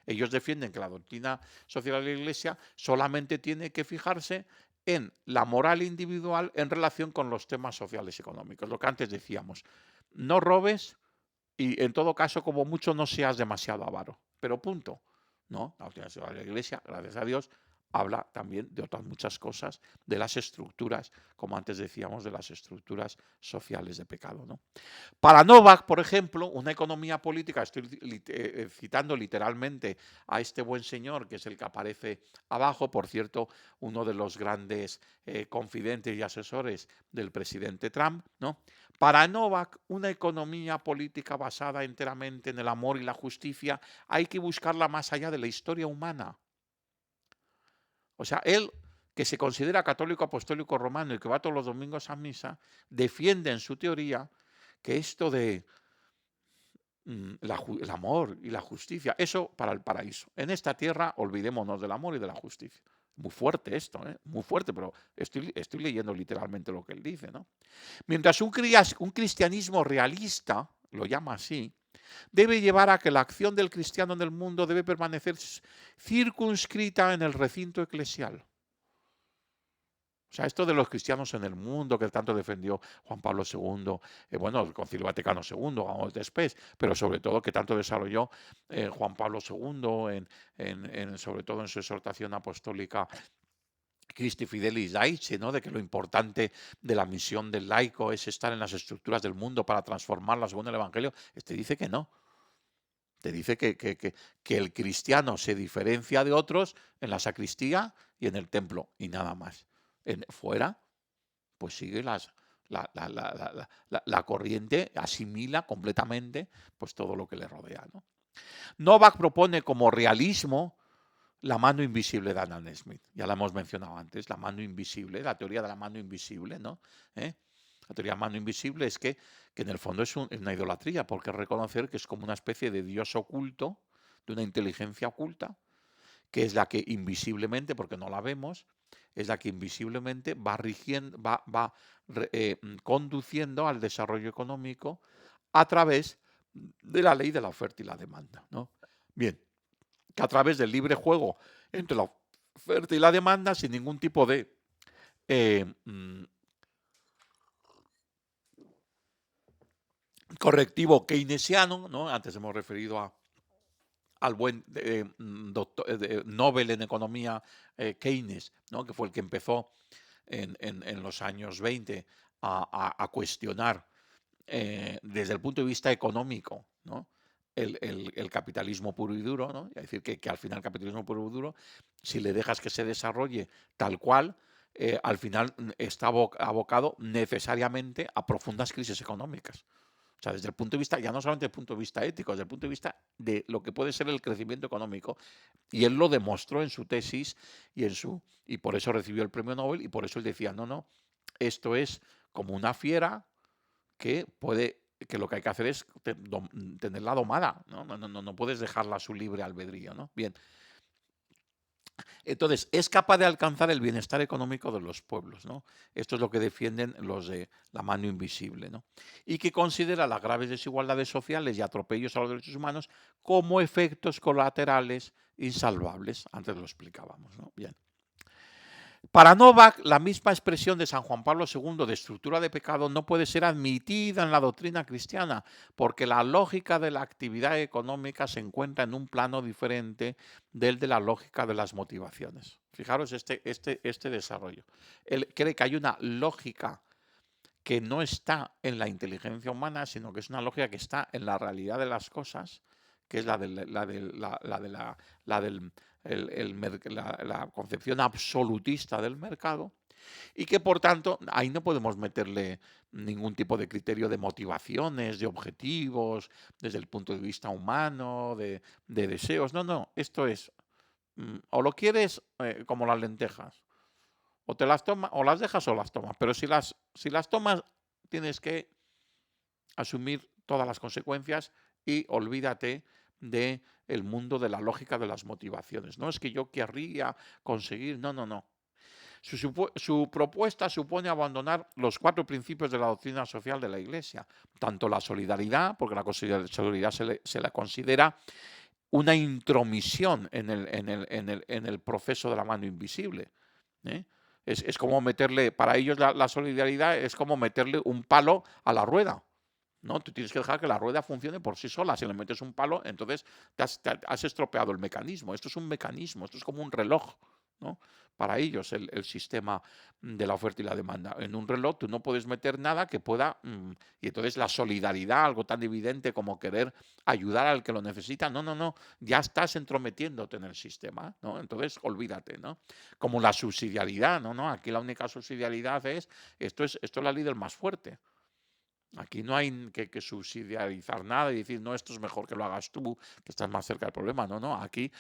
Speaker 1: Ellos defienden que la doctrina social de la Iglesia solamente tiene que fijarse en la moral individual en relación con los temas sociales y económicos, lo que antes decíamos. No robes y, en todo caso, como mucho, no seas demasiado avaro, pero punto. ¿No? La doctrina social de la Iglesia, gracias a Dios, habla también de otras muchas cosas, de las estructuras, como antes decíamos, de las estructuras sociales de pecado, ¿no? Para Novak, por ejemplo, una economía política, estoy citando literalmente a este buen señor, que es el que aparece abajo, por cierto, uno de los grandes confidentes y asesores del presidente Trump, ¿no? Para Novak, una economía política basada enteramente en el amor y la justicia, hay que buscarla más allá de la historia humana. O sea, él, que se considera católico apostólico romano y que va todos los domingos a misa, defiende en su teoría que esto de el amor y la justicia, eso para el paraíso. En esta tierra olvidémonos del amor y de la justicia. Muy fuerte esto, muy fuerte, pero estoy leyendo literalmente lo que él dice, ¿no? Mientras un cristianismo realista, lo llama así, debe llevar a que la acción del cristiano en el mundo debe permanecer circunscrita en el recinto eclesial. O sea, esto de los cristianos en el mundo que tanto defendió Juan Pablo II, bueno, el Concilio Vaticano II, vamos después, pero sobre todo que tanto desarrolló Juan Pablo II, sobre todo en su exhortación apostólica Christi Fidelis Laici, ¿no? De que lo importante de la misión del laico es estar en las estructuras del mundo para transformarlas según el Evangelio. Este dice que no. Te dice que el cristiano se diferencia de otros en la sacristía y en el templo, y nada más. Fuera, pues sigue la corriente, asimila completamente pues todo lo que le rodea, ¿no? Novak propone como realismo la mano invisible de Adam Smith. Ya la hemos mencionado antes, la mano invisible, la teoría de la mano invisible, ¿no? La teoría de la mano invisible es que en el fondo es una idolatría, porque es reconocer que es como una especie de Dios oculto, de una inteligencia oculta, que es la que invisiblemente, porque no la vemos, es la que invisiblemente va conduciendo al desarrollo económico a través de la ley de la oferta y la demanda, ¿no? Bien, que a través del libre juego entre la oferta y la demanda, sin ningún tipo de correctivo keynesiano, ¿no? Antes hemos referido al buen Nobel en economía Keynes, ¿no? Que fue el que empezó en los años 20 a cuestionar desde el punto de vista económico, ¿no? El capitalismo puro y duro, ¿no? Es decir, que al final el capitalismo puro y duro, si le dejas que se desarrolle tal cual, al final está abocado necesariamente a profundas crisis económicas. O sea, desde el punto de vista, ya no solamente desde el punto de vista ético, desde el punto de vista de lo que puede ser el crecimiento económico. Y él lo demostró en su tesis y por eso recibió el premio Nobel y por eso él decía, no, esto es como una fiera que lo que hay que hacer es tenerla domada, ¿no? No puedes dejarla a su libre albedrío, ¿no? Bien. Entonces, es capaz de alcanzar el bienestar económico de los pueblos, ¿no? Esto es lo que defienden los de la mano invisible, ¿no? Y que considera las graves desigualdades sociales y atropellos a los derechos humanos como efectos colaterales insalvables. Antes lo explicábamos, ¿no? Bien. Para Novak, la misma expresión de San Juan Pablo II de estructura de pecado no puede ser admitida en la doctrina cristiana, porque la lógica de la actividad económica se encuentra en un plano diferente del de la lógica de las motivaciones. Fijaros este desarrollo. Él cree que hay una lógica que no está en la inteligencia humana, sino que es una lógica que está en la realidad de las cosas, que es la concepción absolutista del mercado, y que por tanto ahí no podemos meterle ningún tipo de criterio de motivaciones, de objetivos, desde el punto de vista humano, de deseos. No, no, esto es, o lo quieres como las lentejas, o te las tomas, o las dejas o las tomas, pero si las tomas tienes que asumir todas las consecuencias y olvídate de el mundo de la lógica de las motivaciones. No es que yo querría conseguir, no, no, no. Su propuesta supone abandonar los 4 principios de la doctrina social de la Iglesia, tanto la solidaridad, porque la solidaridad se la considera una intromisión en el proceso de la mano invisible. ¿eh? Es como meterle, para ellos la solidaridad es como meterle un palo a la rueda. ¿No? Tú tienes que dejar que la rueda funcione por sí sola. Si le metes un palo, entonces te has estropeado el mecanismo. Esto es un mecanismo, esto es como un reloj, ¿no? Para ellos, el sistema de la oferta y la demanda. En un reloj tú no puedes meter nada que pueda. Y entonces la solidaridad, algo tan evidente como querer ayudar al que lo necesita, no, no, no. Ya estás entrometiéndote en el sistema, ¿no? Entonces olvídate, ¿no? Como la subsidiariedad, ¿no? ¿No? Aquí la única subsidiariedad esto es la ley del más fuerte. Aquí no hay que subsidiarizar nada y decir, no, esto es mejor que lo hagas tú, que estás más cerca del problema. No, no, aquí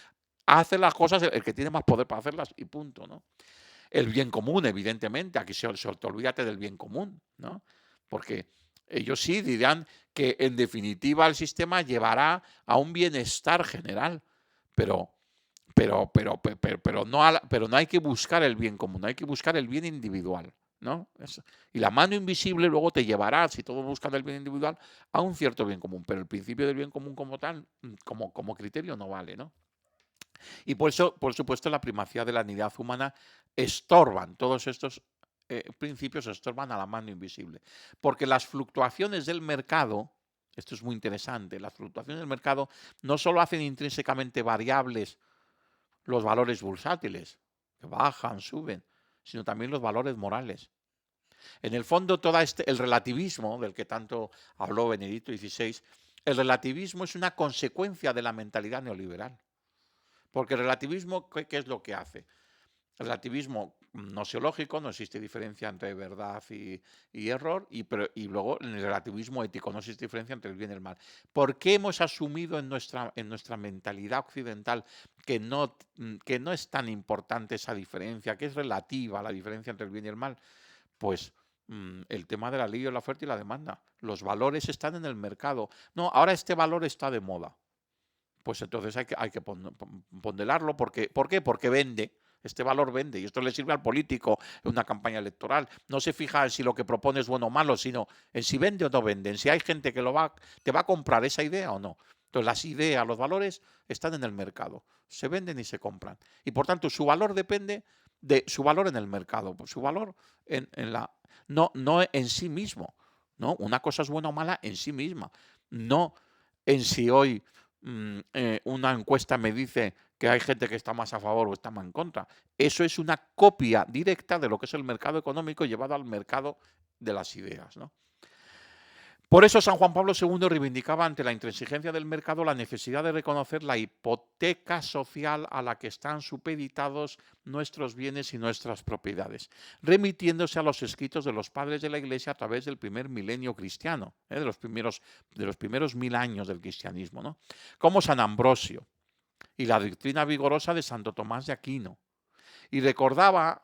Speaker 1: hace las cosas el que tiene más poder para hacerlas y punto, ¿no? El bien común, evidentemente, aquí olvídate del bien común, ¿no? Porque ellos sí dirán que en definitiva el sistema llevará a un bienestar general, pero, pero no hay que buscar el bien común, hay que buscar el bien individual. ¿No? Y la mano invisible luego te llevará, si todos buscan el bien individual, a un cierto bien común, pero el principio del bien común como tal, como criterio no vale, ¿no? Y por eso, por supuesto, la primacía de la dignidad humana estorban, todos estos principios estorban a la mano invisible, porque las fluctuaciones del mercado, esto es muy interesante, las fluctuaciones del mercado no solo hacen intrínsecamente variables los valores bursátiles, que bajan, suben, sino también los valores morales. En el fondo, el relativismo, del que tanto habló Benedicto XVI, el relativismo es una consecuencia de la mentalidad neoliberal. Porque el relativismo, ¿qué es lo que hace? El relativismo nosiológico, no existe diferencia entre verdad y error, y luego en el relativismo ético no existe diferencia entre el bien y el mal. ¿Por qué hemos asumido en nuestra mentalidad occidental que no es tan importante esa diferencia, que es relativa la diferencia entre el bien y el mal? Pues el tema de la ley de la oferta y la demanda. Los valores están en el mercado. No, ahora este valor está de moda. Pues entonces hay que ponderarlo. ¿Por qué? Porque vende. Este valor vende y esto le sirve al político en una campaña electoral. No se fija en si lo que propone es bueno o malo, sino en si vende o no vende, en si hay gente que te va a comprar esa idea o no. Entonces las ideas, los valores están en el mercado, se venden y se compran. Y por tanto su valor depende de su valor en el mercado, su valor no en sí mismo. ¿No? Una cosa es buena o mala en sí misma, no en si hoy una encuesta me dice que hay gente que está más a favor o está más en contra. Eso es una copia directa de lo que es el mercado económico llevado al mercado de las ideas, ¿no? Por eso San Juan Pablo II reivindicaba ante la intransigencia del mercado la necesidad de reconocer la hipoteca social a la que están supeditados nuestros bienes y nuestras propiedades, remitiéndose a los escritos de los padres de la Iglesia a través del primer milenio cristiano, de los primeros 1000 años del cristianismo, ¿no? Como San Ambrosio y la doctrina vigorosa de Santo Tomás de Aquino. Y recordaba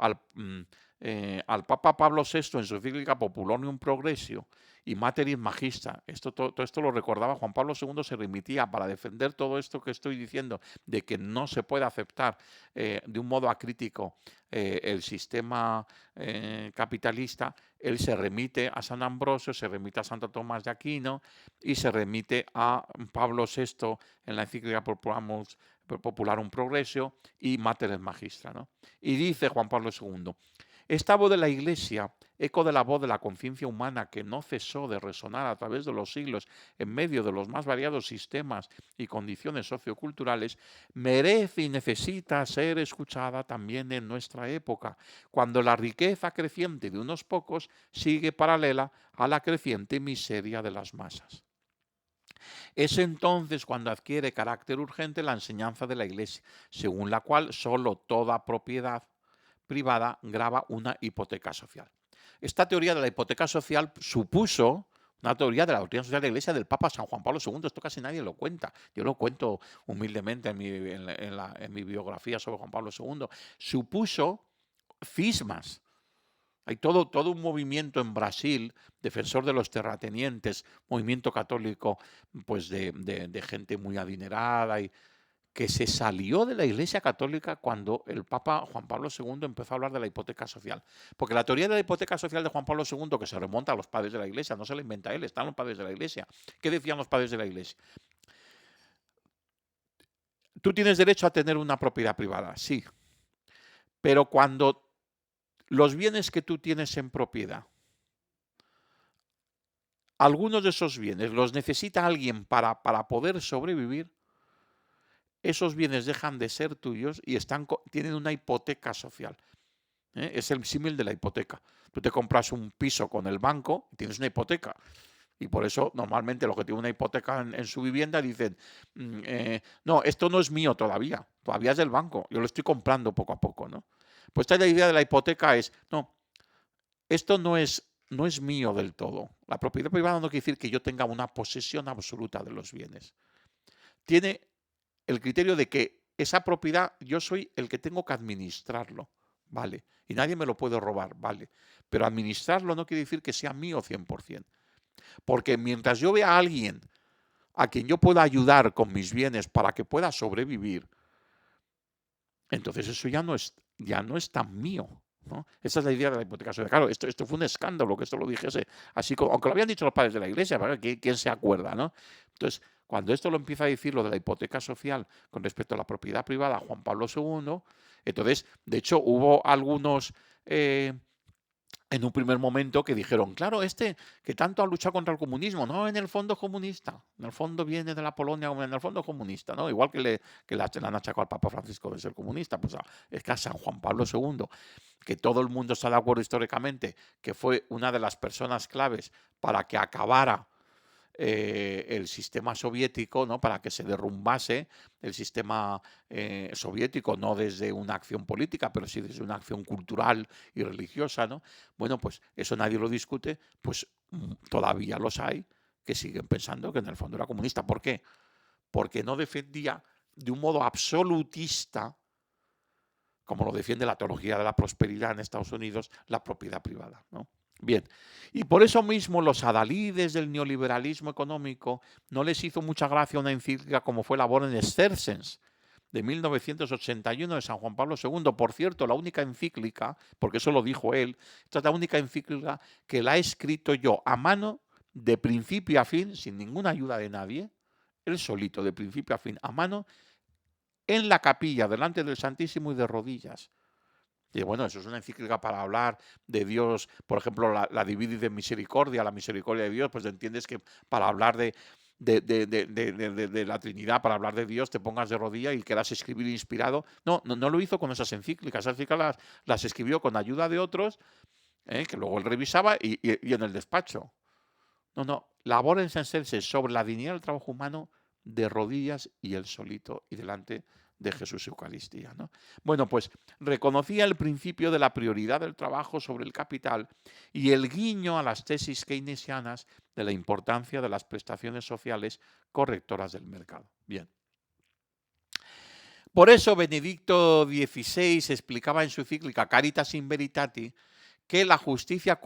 Speaker 1: al Papa Pablo VI en su encíclica Populonium Progressio y Materis Magistra. Todo esto lo recordaba Juan Pablo II, se remitía para defender todo esto que estoy diciendo, de que no se puede aceptar de un modo acrítico el sistema capitalista. Él se remite a San Ambrosio, se remite a Santo Tomás de Aquino y se remite a Pablo VI en la encíclica Popularum Progressio y Materis Magistra, ¿no? Y dice Juan Pablo II: esta voz de la Iglesia, eco de la voz de la conciencia humana que no cesó de resonar a través de los siglos en medio de los más variados sistemas y condiciones socioculturales, merece y necesita ser escuchada también en nuestra época, cuando la riqueza creciente de unos pocos sigue paralela a la creciente miseria de las masas. Es entonces cuando adquiere carácter urgente la enseñanza de la Iglesia, según la cual sólo toda propiedad privada grava una hipoteca social. Esta teoría de la hipoteca social supuso una teoría de la doctrina social de la Iglesia del Papa San Juan Pablo II. Esto casi nadie lo cuenta. Yo lo cuento humildemente en mi biografía sobre Juan Pablo II. Supuso cismas. Hay todo un movimiento en Brasil, defensor de los terratenientes, movimiento católico pues de gente muy adinerada y que se salió de la Iglesia Católica cuando el Papa Juan Pablo II empezó a hablar de la hipoteca social. Porque la teoría de la hipoteca social de Juan Pablo II, que se remonta a los padres de la Iglesia, no se la inventa él, están los padres de la Iglesia. ¿Qué decían los padres de la Iglesia? Tú tienes derecho a tener una propiedad privada, sí, pero cuando los bienes que tú tienes en propiedad, algunos de esos bienes los necesita alguien para poder sobrevivir, esos bienes dejan de ser tuyos y tienen una hipoteca social. Es el símil de la hipoteca. Tú te compras un piso con el banco y tienes una hipoteca. Y por eso normalmente los que tienen una hipoteca en su vivienda dicen, no, esto no es mío todavía es del banco, yo lo estoy comprando poco a poco, ¿no? Pues esta es la idea de la hipoteca, no, esto no es mío del todo. La propiedad privada no quiere decir que yo tenga una posesión absoluta de los bienes. Tiene el criterio de que esa propiedad yo soy el que tengo que administrarlo, ¿vale? Y nadie me lo puede robar, ¿vale? Pero administrarlo no quiere decir que sea mío 100%. Porque mientras yo vea a alguien a quien yo pueda ayudar con mis bienes para que pueda sobrevivir, entonces eso ya no es tan mío, ¿no? Esa es la idea de la hipoteca social. Claro, esto fue un escándalo que esto lo dijese así, aunque lo habían dicho los padres de la Iglesia, ¿verdad? ¿Quién se acuerda, no? Entonces, cuando esto lo empieza a decir lo de la hipoteca social con respecto a la propiedad privada, Juan Pablo II, entonces, de hecho, hubo algunos en un primer momento que dijeron, claro, que tanto ha luchado contra el comunismo, no, en el fondo es comunista, en el fondo viene de la Polonia, en el fondo es comunista, ¿no? Igual que le han achacado al Papa Francisco de ser comunista, pues es que a San Juan Pablo II, que todo el mundo está de acuerdo históricamente, que fue una de las personas claves para que acabara el sistema soviético, ¿no? Para que se derrumbase el sistema soviético, no desde una acción política, pero sí desde una acción cultural y religiosa, ¿no? Bueno, pues eso nadie lo discute, pues todavía los hay que siguen pensando que en el fondo era comunista. ¿Por qué? Porque no defendía de un modo absolutista, como lo defiende la teología de la prosperidad en Estados Unidos, la propiedad privada, ¿no? Bien, y por eso mismo los adalides del neoliberalismo económico no les hizo mucha gracia una encíclica como fue la Bonem Exercens de 1981 de San Juan Pablo II. Por cierto, la única encíclica, porque eso lo dijo él, esta es la única encíclica que la he escrito yo a mano de principio a fin, sin ninguna ayuda de nadie, él solito, de principio a fin, a mano, en la capilla, delante del Santísimo y de rodillas. Y bueno, eso es una encíclica para hablar de Dios, por ejemplo, la Dividi de Misericordia, la misericordia de Dios, pues entiendes que para hablar de la Trinidad, para hablar de Dios, te pongas de rodilla y quieras escribir inspirado. No lo hizo con esas encíclicas. Esas encíclicas las escribió con ayuda de otros, que luego él revisaba y en el despacho. No, labor en senserse sobre la dignidad del trabajo humano de rodillas y él solito y delante de Jesús Eucaristía, ¿no? Bueno, pues reconocía el principio de la prioridad del trabajo sobre el capital y el guiño a las tesis keynesianas de la importancia de las prestaciones sociales correctoras del mercado. Bien. Por eso Benedicto XVI explicaba en su encíclica Caritas in Veritate que la justicia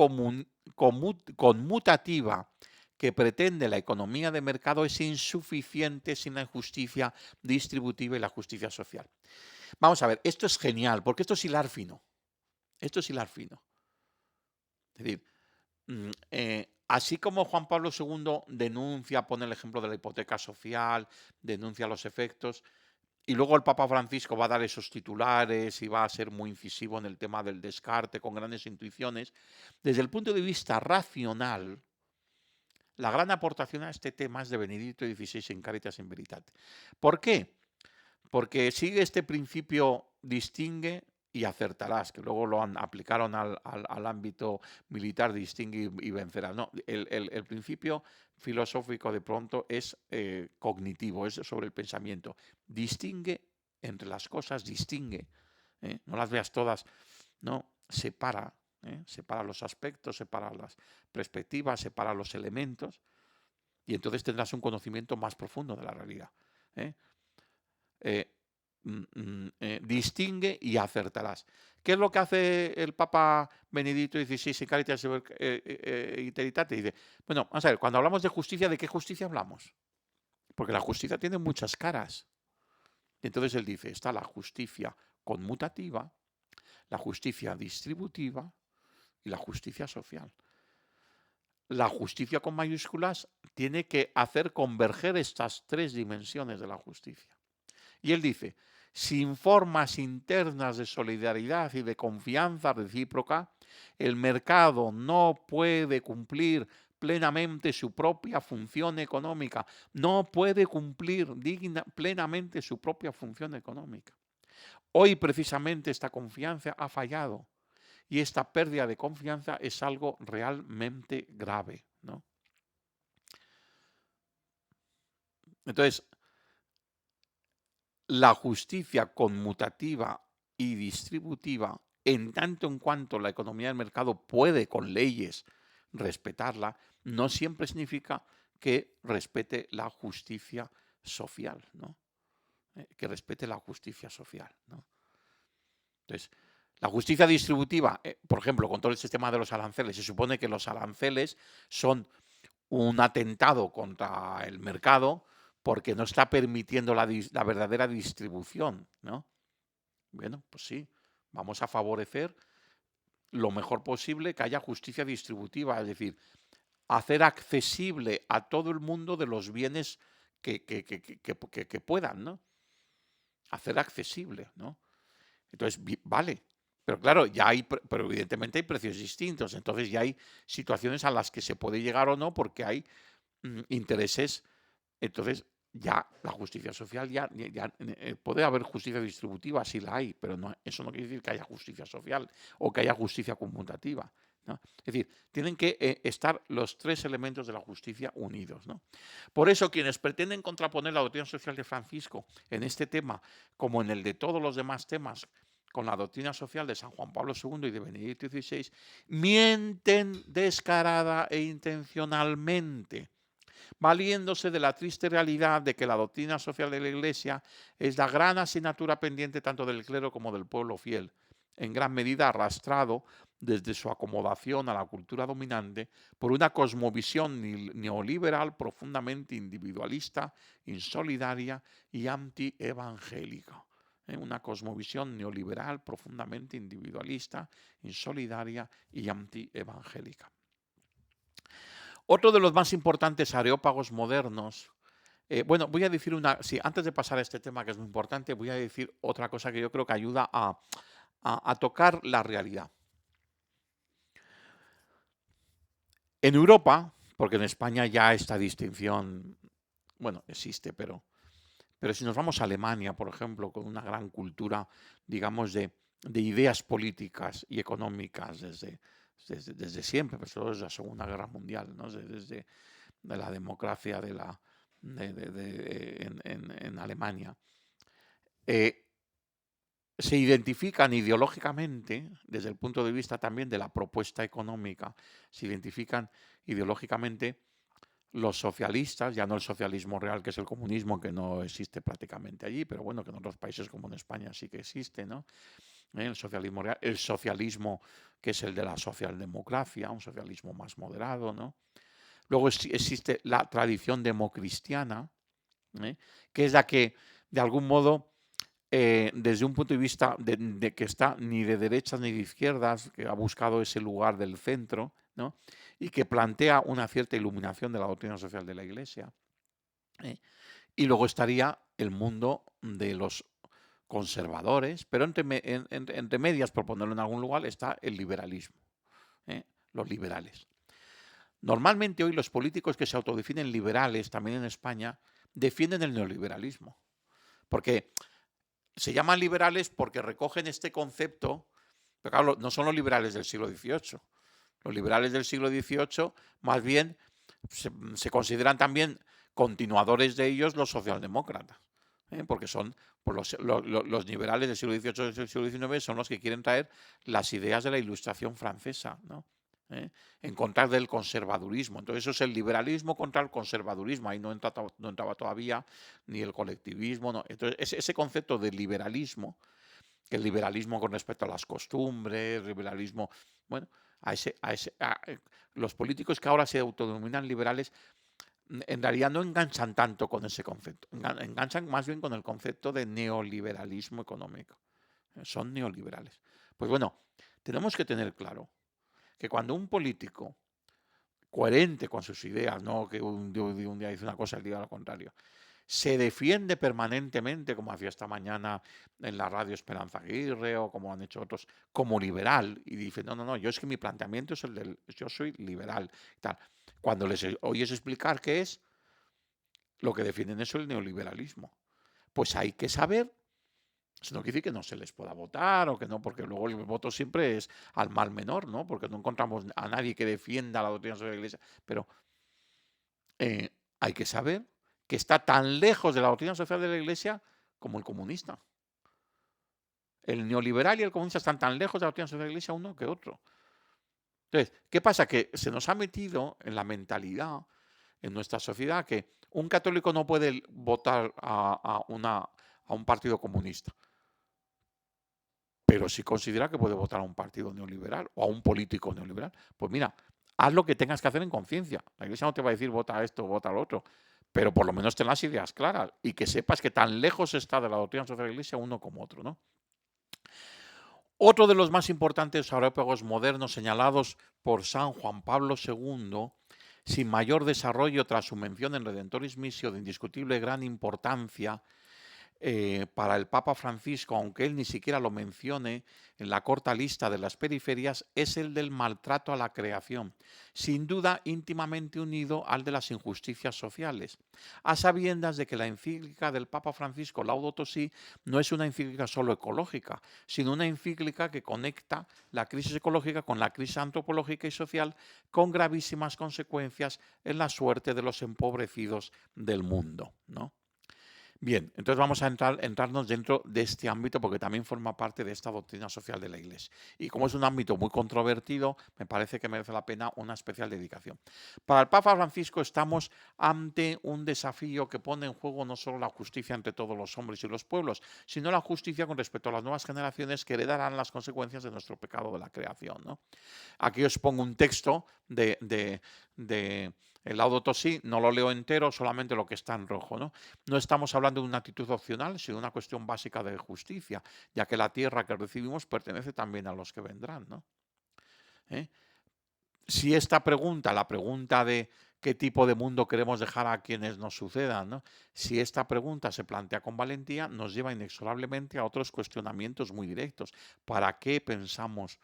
Speaker 1: conmutativa que pretende la economía de mercado es insuficiente sin la justicia distributiva y la justicia social. Vamos a ver, esto es genial, porque esto es hilar fino. Esto es hilar fino. Es decir, así como Juan Pablo II denuncia, pone el ejemplo de la hipoteca social, denuncia los efectos, y luego el Papa Francisco va a dar esos titulares y va a ser muy incisivo en el tema del descarte con grandes intuiciones, desde el punto de vista racional, la gran aportación a este tema es de Benedicto XVI en Caritas in Veritate. ¿Por qué? Porque sigue este principio distingue y acertarás, que luego lo aplicaron al ámbito militar, distingue y vencerás. No, el principio filosófico de pronto es cognitivo, es sobre el pensamiento. Distingue entre las cosas, distingue. No las veas todas, no, separa. Separa los aspectos, separa las perspectivas, separa los elementos y entonces tendrás un conocimiento más profundo de la realidad. ¿eh? Distingue y acertarás. ¿Qué es lo que hace el Papa Benedicto XVI en Caritas in Veritate? Dice, bueno, vamos a ver, cuando hablamos de justicia, ¿de qué justicia hablamos? Porque la justicia tiene muchas caras. Y entonces él dice, está la justicia conmutativa, la justicia distributiva y la justicia social. La justicia con mayúsculas tiene que hacer converger estas tres dimensiones de la justicia. Y él dice, sin formas internas de solidaridad y de confianza recíproca, el mercado no puede cumplir plenamente su propia función económica, no puede cumplir plenamente su propia función económica. Hoy precisamente esta confianza ha fallado y esta pérdida de confianza es algo realmente grave, ¿no? Entonces, la justicia conmutativa y distributiva, en tanto en cuanto la economía del mercado puede con leyes respetarla, no siempre significa que respete la justicia social, ¿no? Que respete la justicia social, ¿no? Entonces, la justicia distributiva, por ejemplo, con todo el sistema de los aranceles, se supone que los aranceles son un atentado contra el mercado porque no está permitiendo la verdadera distribución, ¿no? Bueno, pues sí, vamos a favorecer lo mejor posible que haya justicia distributiva, es decir, hacer accesible a todo el mundo de los bienes que puedan, ¿no? Hacer accesible, ¿no? Entonces, vale, pero claro, pero evidentemente hay precios distintos, entonces ya hay situaciones a las que se puede llegar o no porque hay intereses. Entonces, ya la justicia social, puede haber justicia distributiva, sí la hay, pero no, eso no quiere decir que haya justicia social o que haya justicia conmutativa, ¿no? Es decir, tienen que estar los tres elementos de la justicia unidos, ¿no? Por eso, quienes pretenden contraponer la doctrina social de Francisco en este tema, como en el de todos los demás temas, con la doctrina social de San Juan Pablo II y de Benedicto XVI, mienten descarada e intencionalmente, valiéndose de la triste realidad de que la doctrina social de la Iglesia es la gran asignatura pendiente tanto del clero como del pueblo fiel, en gran medida arrastrado desde su acomodación a la cultura dominante por una cosmovisión neoliberal profundamente individualista, insolidaria y antievangélica. Una cosmovisión neoliberal profundamente individualista, insolidaria y antievangélica. Otro de los más importantes areópagos modernos, bueno, voy a decir antes de pasar a este tema que es muy importante, voy a decir otra cosa que yo creo que ayuda a tocar la realidad. En Europa, porque en España ya esta distinción, bueno, existe, pero si nos vamos a Alemania, por ejemplo, con una gran cultura, digamos, de ideas políticas y económicas desde siempre, pero solo desde la Segunda Guerra Mundial, ¿no? Desde la democracia en Alemania, se identifican ideológicamente, desde el punto de vista también de la propuesta económica, se identifican ideológicamente Los socialistas, ya no el socialismo real, que es el comunismo, que no existe prácticamente allí, pero bueno, que en otros países como en España sí que existe, ¿no? El socialismo real, el socialismo que es el de la socialdemocracia, un socialismo más moderado, ¿no? Luego existe la tradición democristiana, ¿eh? Que es la que, de algún modo, desde un punto de vista de que está ni de derechas ni de izquierdas, que ha buscado ese lugar del centro, ¿no? Y que plantea una cierta iluminación de la doctrina social de la Iglesia. ¿Eh? Y luego estaría el mundo de los conservadores, pero entre medias, por ponerlo en algún lugar, está el liberalismo, ¿eh? Los liberales. Normalmente hoy los políticos que se autodefinen liberales, también en España, defienden el neoliberalismo, porque se llaman liberales porque recogen este concepto, pero claro, no son los liberales del siglo XVIII. Los liberales del siglo XVIII más bien se consideran también continuadores de ellos los socialdemócratas, porque son pues los liberales del siglo XVIII y del siglo XIX son los que quieren traer las ideas de la Ilustración francesa, ¿no? ¿Eh? En contra del conservadurismo. Entonces eso es el liberalismo contra el conservadurismo. Ahí no entraba todavía ni el colectivismo. No. Entonces ese concepto de liberalismo, que el liberalismo con respecto a las costumbres, liberalismo, bueno, los políticos que ahora se autodenominan liberales en realidad no enganchan tanto con ese concepto, enganchan más bien con el concepto de neoliberalismo económico. Son neoliberales. Pues bueno, tenemos que tener claro que cuando un político coherente con sus ideas, no que un día dice una cosa y el día lo contrario, se defiende permanentemente, como hacía esta mañana en la radio Esperanza Aguirre o como han hecho otros, como liberal, y dice, no, yo es que mi planteamiento es el del, yo soy liberal, tal. Cuando les oyes explicar qué es, lo que defienden es el neoliberalismo. Pues hay que saber, eso no quiere decir que no se les pueda votar o que no, porque luego el voto siempre es al mal menor, ¿no? Porque no encontramos a nadie que defienda la doctrina sobre la Iglesia, pero hay que saber que está tan lejos de la doctrina social de la Iglesia como el comunista. El neoliberal y el comunista están tan lejos de la doctrina social de la Iglesia uno que otro. Entonces, ¿qué pasa? Que se nos ha metido en la mentalidad, en nuestra sociedad, que un católico no puede votar a un partido comunista, pero si considera que puede votar a un partido neoliberal o a un político neoliberal. Pues mira, haz lo que tengas que hacer en conciencia. La Iglesia no te va a decir vota esto o vota lo otro, pero por lo menos ten las ideas claras y que sepas que tan lejos está de la doctrina social de la Iglesia uno como otro, ¿no? Otro de los más importantes areópagos modernos señalados por San Juan Pablo II, sin mayor desarrollo tras su mención en Redentoris Missio de indiscutible gran importancia, para el Papa Francisco, aunque él ni siquiera lo mencione en la corta lista de las periferias, es el del maltrato a la creación, sin duda íntimamente unido al de las injusticias sociales, a sabiendas de que la encíclica del Papa Francisco Laudato Si no es una encíclica solo ecológica, sino una encíclica que conecta la crisis ecológica con la crisis antropológica y social, con gravísimas consecuencias en la suerte de los empobrecidos del mundo, ¿no? Bien, entonces vamos a entrarnos dentro de este ámbito porque también forma parte de esta doctrina social de la Iglesia. Y como es un ámbito muy controvertido, me parece que merece la pena una especial dedicación. Para el Papa Francisco estamos ante un desafío que pone en juego no solo la justicia entre todos los hombres y los pueblos, sino la justicia con respecto a las nuevas generaciones que heredarán las consecuencias de nuestro pecado de la creación, ¿no? Aquí os pongo un texto de el Laudato Si, no lo leo entero, solamente lo que está en rojo, ¿no? No estamos hablando de una actitud opcional, sino de una cuestión básica de justicia, ya que la tierra que recibimos pertenece también a los que vendrán, ¿no? ¿Eh? Si esta pregunta, la pregunta de qué tipo de mundo queremos dejar a quienes nos sucedan, ¿no? Si esta pregunta se plantea con valentía, nos lleva inexorablemente a otros cuestionamientos muy directos. ¿Para qué pensamos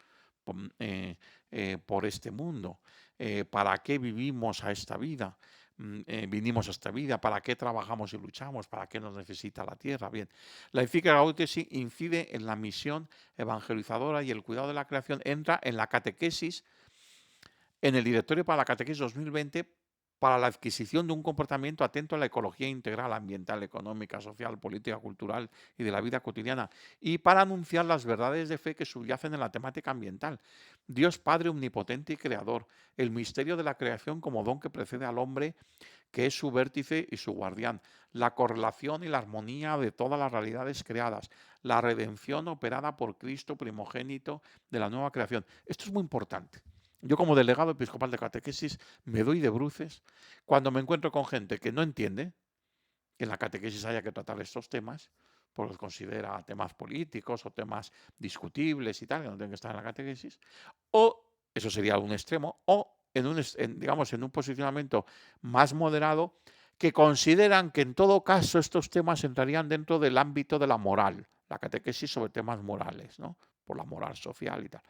Speaker 1: por este mundo? ¿Para qué vivimos a esta vida? Vinimos a esta vida, ¿para qué trabajamos y luchamos? ¿Para qué nos necesita la tierra? Bien, la encíclica Laudato Si incide en la misión evangelizadora y el cuidado de la creación, entra en la catequesis, en el directorio para la catequesis 2020, para la adquisición de un comportamiento atento a la ecología integral, ambiental, económica, social, política, cultural y de la vida cotidiana, y para anunciar las verdades de fe que subyacen en la temática ambiental. Dios Padre omnipotente y creador, el misterio de la creación como don que precede al hombre, que es su vértice y su guardián, la correlación y la armonía de todas las realidades creadas, la redención operada por Cristo primogénito de la nueva creación. Esto es muy importante. Yo como delegado episcopal de catequesis me doy de bruces cuando me encuentro con gente que no entiende que en la catequesis haya que tratar estos temas, porque los considera temas políticos o temas discutibles y tal, que no tienen que estar en la catequesis, o eso sería un extremo, o digamos, en un posicionamiento más moderado, que consideran que en todo caso estos temas entrarían dentro del ámbito de la moral, la catequesis sobre temas morales, ¿no? Por la moral social y tal.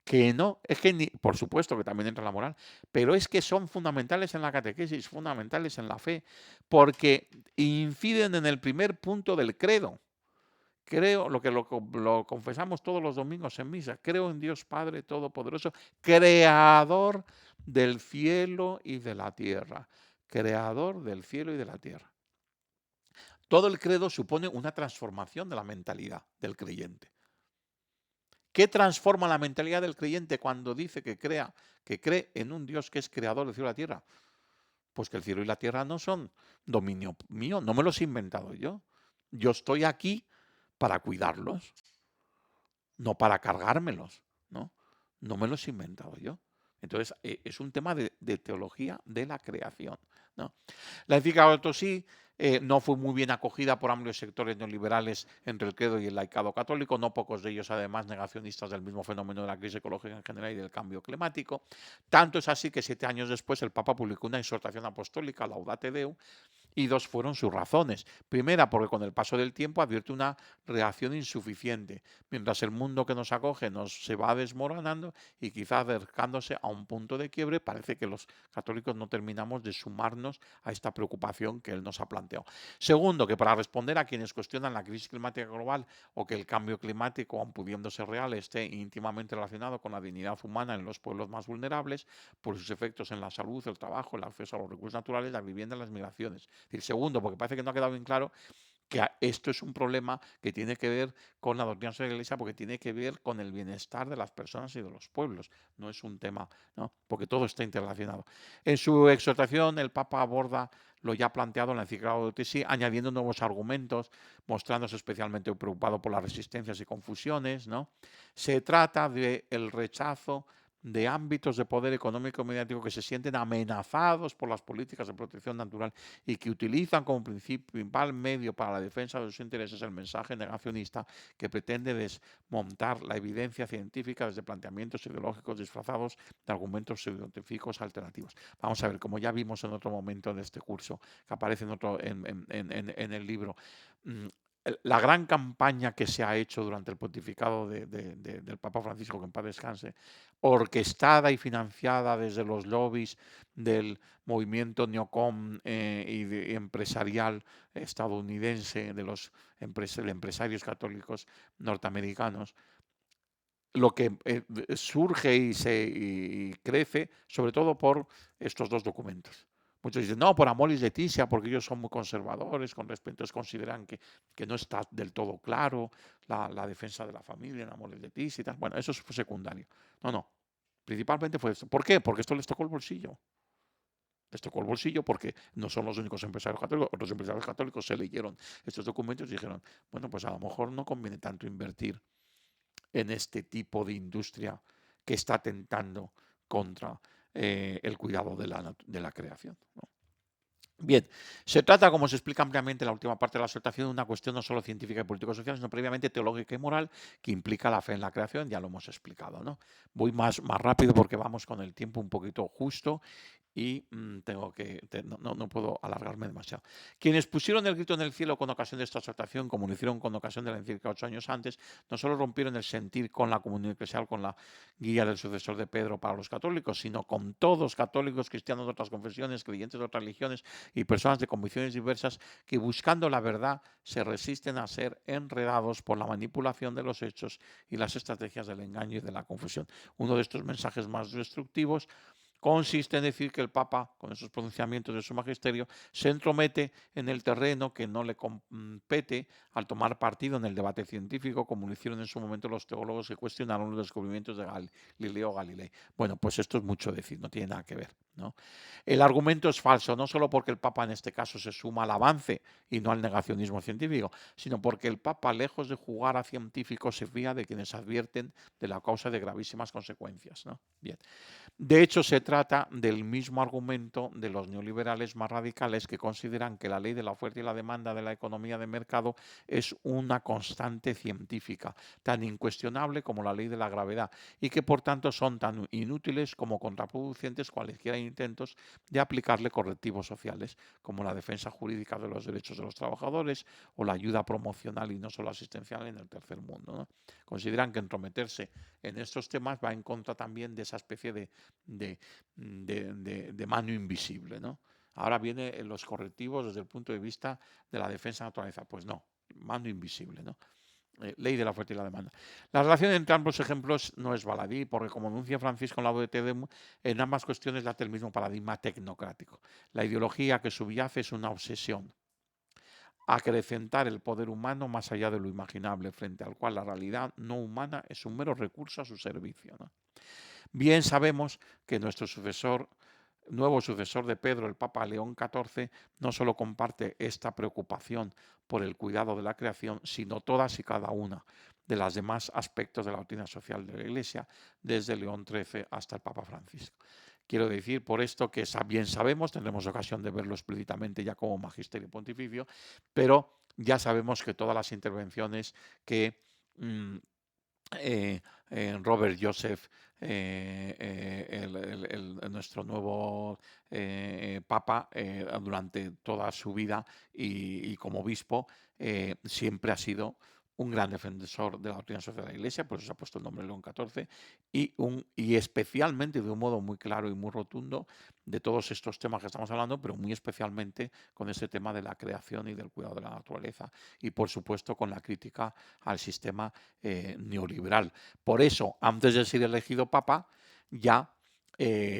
Speaker 1: Que no, es que por supuesto que también entra la moral, pero es que son fundamentales en la catequesis, fundamentales en la fe, porque inciden en el primer punto del credo. Creo, lo confesamos todos los domingos en misa, creo en Dios Padre Todopoderoso, creador del cielo y de la tierra, creador del cielo y de la tierra. Todo el credo supone una transformación de la mentalidad del creyente. ¿Qué transforma la mentalidad del creyente cuando dice que cree en un Dios que es creador del cielo y la tierra? Pues que el cielo y la tierra no son dominio mío, no me los he inventado yo. Yo estoy aquí para cuidarlos, no para cargármelos, ¿no? No me los he inventado yo. Entonces, es un tema de teología de la creación, ¿no? La encíclica Laudato Si no fue muy bien acogida por amplios sectores neoliberales entre el credo y el laicado católico, no pocos de ellos además negacionistas del mismo fenómeno de la crisis ecológica en general y del cambio climático. Tanto es así que 7 años después el Papa publicó una exhortación apostólica, Laudate Deum, y dos fueron sus razones. Primera, porque con el paso del tiempo advierte una reacción insuficiente, mientras el mundo que nos acoge se va desmoronando y quizá acercándose a un punto de quiebre, parece que los católicos no terminamos de sumarnos a esta preocupación que él nos ha planteado. Segundo, que para responder a quienes cuestionan la crisis climática global o que el cambio climático, aun pudiendo ser real, esté íntimamente relacionado con la dignidad humana en los pueblos más vulnerables, por sus efectos en la salud, el trabajo, el acceso a los recursos naturales, la vivienda y las migraciones. Es decir, segundo, porque parece que no ha quedado bien claro que esto es un problema que tiene que ver con la doctrina de la Iglesia, porque tiene que ver con el bienestar de las personas y de los pueblos. No es un tema, ¿no? Porque todo está interrelacionado. En su exhortación, el Papa aborda lo ya planteado en la encíclica Laudato Si, añadiendo nuevos argumentos, mostrándose especialmente preocupado por las resistencias y confusiones, ¿no? Se trata del rechazo de ámbitos de poder económico y mediático que se sienten amenazados por las políticas de protección natural y que utilizan como principal medio para la defensa de sus intereses el mensaje negacionista que pretende desmontar la evidencia científica desde planteamientos ideológicos disfrazados de argumentos científicos alternativos. Vamos a ver, como ya vimos en otro momento de este curso, que aparece en el libro, la gran campaña que se ha hecho durante el pontificado del Papa Francisco, que en paz descanse, orquestada y financiada desde los lobbies del movimiento neocon y empresarial estadounidense, de los empresarios católicos norteamericanos, lo que surge y crece sobre todo por estos dos documentos. Muchos dicen, no, por Amoris Laetitia, porque ellos son muy conservadores con respecto, ellos consideran que no está del todo claro la defensa de la familia en Amoris Laetitia y tal. Bueno, eso fue secundario. No, principalmente fue esto. ¿Por qué? Porque esto les tocó el bolsillo. Les tocó el bolsillo porque no son los únicos empresarios católicos. Otros empresarios católicos se leyeron estos documentos y dijeron, bueno, pues a lo mejor no conviene tanto invertir en este tipo de industria que está atentando contra el cuidado de la creación, ¿no? Bien, se trata, como se explica ampliamente en la última parte de la exhortación, de una cuestión no solo científica y político-social, sino previamente teológica y moral, que implica la fe en la creación, ya lo hemos explicado, ¿no? Voy más rápido porque vamos con el tiempo un poquito justo y no puedo alargarme demasiado. Quienes pusieron el grito en el cielo con ocasión de esta exhortación, como lo hicieron con ocasión de la encíclica 8 años antes, no solo rompieron el sentir con la comunión eclesial, con la guía del sucesor de Pedro para los católicos, sino con todos católicos, cristianos de otras confesiones, creyentes de otras religiones y personas de convicciones diversas que buscando la verdad se resisten a ser enredados por la manipulación de los hechos y las estrategias del engaño y de la confusión. Uno de estos mensajes más destructivos consiste en decir que el Papa, con esos pronunciamientos de su magisterio, se entromete en el terreno que no le compete al tomar partido en el debate científico, como lo hicieron en su momento los teólogos que cuestionaron los descubrimientos de Galileo Galilei. Bueno, pues esto es mucho decir, no tiene nada que ver, ¿no? El argumento es falso, no solo porque el Papa en este caso se suma al avance y no al negacionismo científico, sino porque el Papa, lejos de jugar a científico, se fía de quienes advierten de la causa de gravísimas consecuencias, ¿no? Bien. De hecho, se trata del mismo argumento de los neoliberales más radicales que consideran que la ley de la oferta y la demanda de la economía de mercado es una constante científica, tan incuestionable como la ley de la gravedad, y que por tanto son tan inútiles como contraproducentes cualquiera intentos de aplicarle correctivos sociales, como la defensa jurídica de los derechos de los trabajadores o la ayuda promocional y no solo asistencial en el tercer mundo, ¿no? Consideran que entrometerse en estos temas va en contra también de esa especie de mano invisible, ¿no? Ahora vienen los correctivos desde el punto de vista de la defensa de la naturaleza. Pues no, mano invisible, ¿no? Ley de la oferta y la demanda. La relación entre ambos ejemplos no es baladí, porque como anuncia Francisco en la UDT, en ambas cuestiones late el mismo paradigma tecnocrático. La ideología que subyace es una obsesión, acrecentar el poder humano más allá de lo imaginable, frente al cual la realidad no humana es un mero recurso a su servicio, ¿no? Bien sabemos que nuestro nuevo sucesor de Pedro, el Papa León XIV, no solo comparte esta preocupación por el cuidado de la creación, sino todas y cada una de los demás aspectos de la doctrina social de la Iglesia, desde León XIII hasta el Papa Francisco. Quiero decir por esto que bien sabemos, tendremos ocasión de verlo explícitamente ya como magisterio pontificio, pero ya sabemos que todas las intervenciones que Robert Joseph, nuestro nuevo Papa, durante toda su vida y como obispo, siempre ha sido un gran defensor de la doctrina social de la Iglesia, por eso se ha puesto el nombre de León XIV, y especialmente de un modo muy claro y muy rotundo de todos estos temas que estamos hablando, pero muy especialmente con ese tema de la creación y del cuidado de la naturaleza, y por supuesto con la crítica al sistema neoliberal. Por eso, antes de ser elegido Papa, ya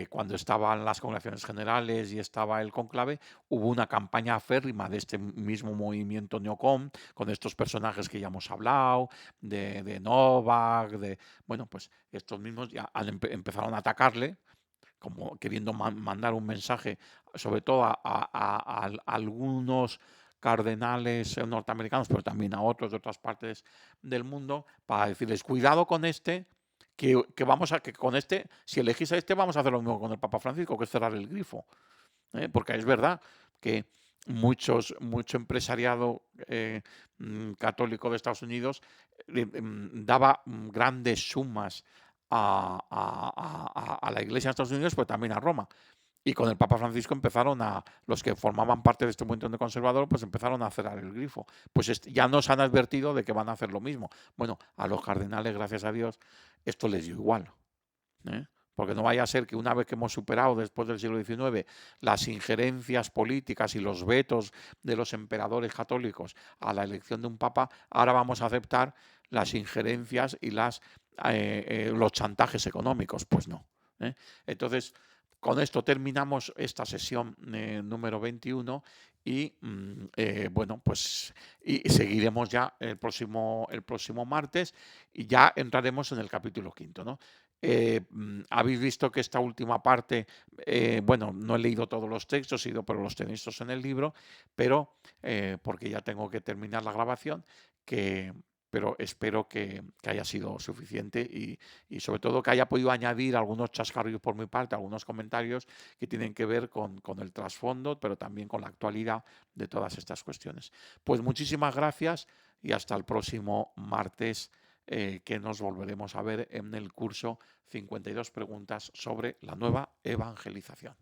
Speaker 1: cuando estaban las congregaciones generales y estaba el conclave, hubo una campaña aférrima de este mismo movimiento neocon, con estos personajes que ya hemos hablado, de Novak, bueno, pues estos mismos ya empezaron a atacarle, como queriendo mandar un mensaje, sobre todo a algunos cardenales norteamericanos, pero también a otros de otras partes del mundo, para decirles, cuidado con este, que con este, si elegís a este, vamos a hacer lo mismo con el Papa Francisco, que es cerrar el grifo. Porque es verdad que mucho empresariado católico de Estados Unidos daba grandes sumas a la Iglesia de Estados Unidos, pero también a Roma. Y con el Papa Francisco los que formaban parte de este movimiento conservador, pues empezaron a cerrar el grifo. Pues ya nos han advertido de que van a hacer lo mismo. Bueno, a los cardenales, gracias a Dios, esto les dio igual. Porque no vaya a ser que una vez que hemos superado después del siglo XIX las injerencias políticas y los vetos de los emperadores católicos a la elección de un papa, ahora vamos a aceptar las injerencias y los chantajes económicos. Pues no. Entonces, con esto terminamos esta sesión número 21 y bueno, pues y seguiremos ya el próximo martes y ya entraremos en el capítulo 5, ¿no? Habéis visto que esta última parte, bueno, no he leído todos los textos, pero los tenéis en el libro, pero porque ya tengo que terminar la grabación, pero espero que haya sido suficiente y sobre todo que haya podido añadir algunos chascarrillos por mi parte, algunos comentarios que tienen que ver con el trasfondo, pero también con la actualidad de todas estas cuestiones. Pues muchísimas gracias y hasta el próximo martes, que nos volveremos a ver en el curso 52 preguntas sobre la nueva evangelización.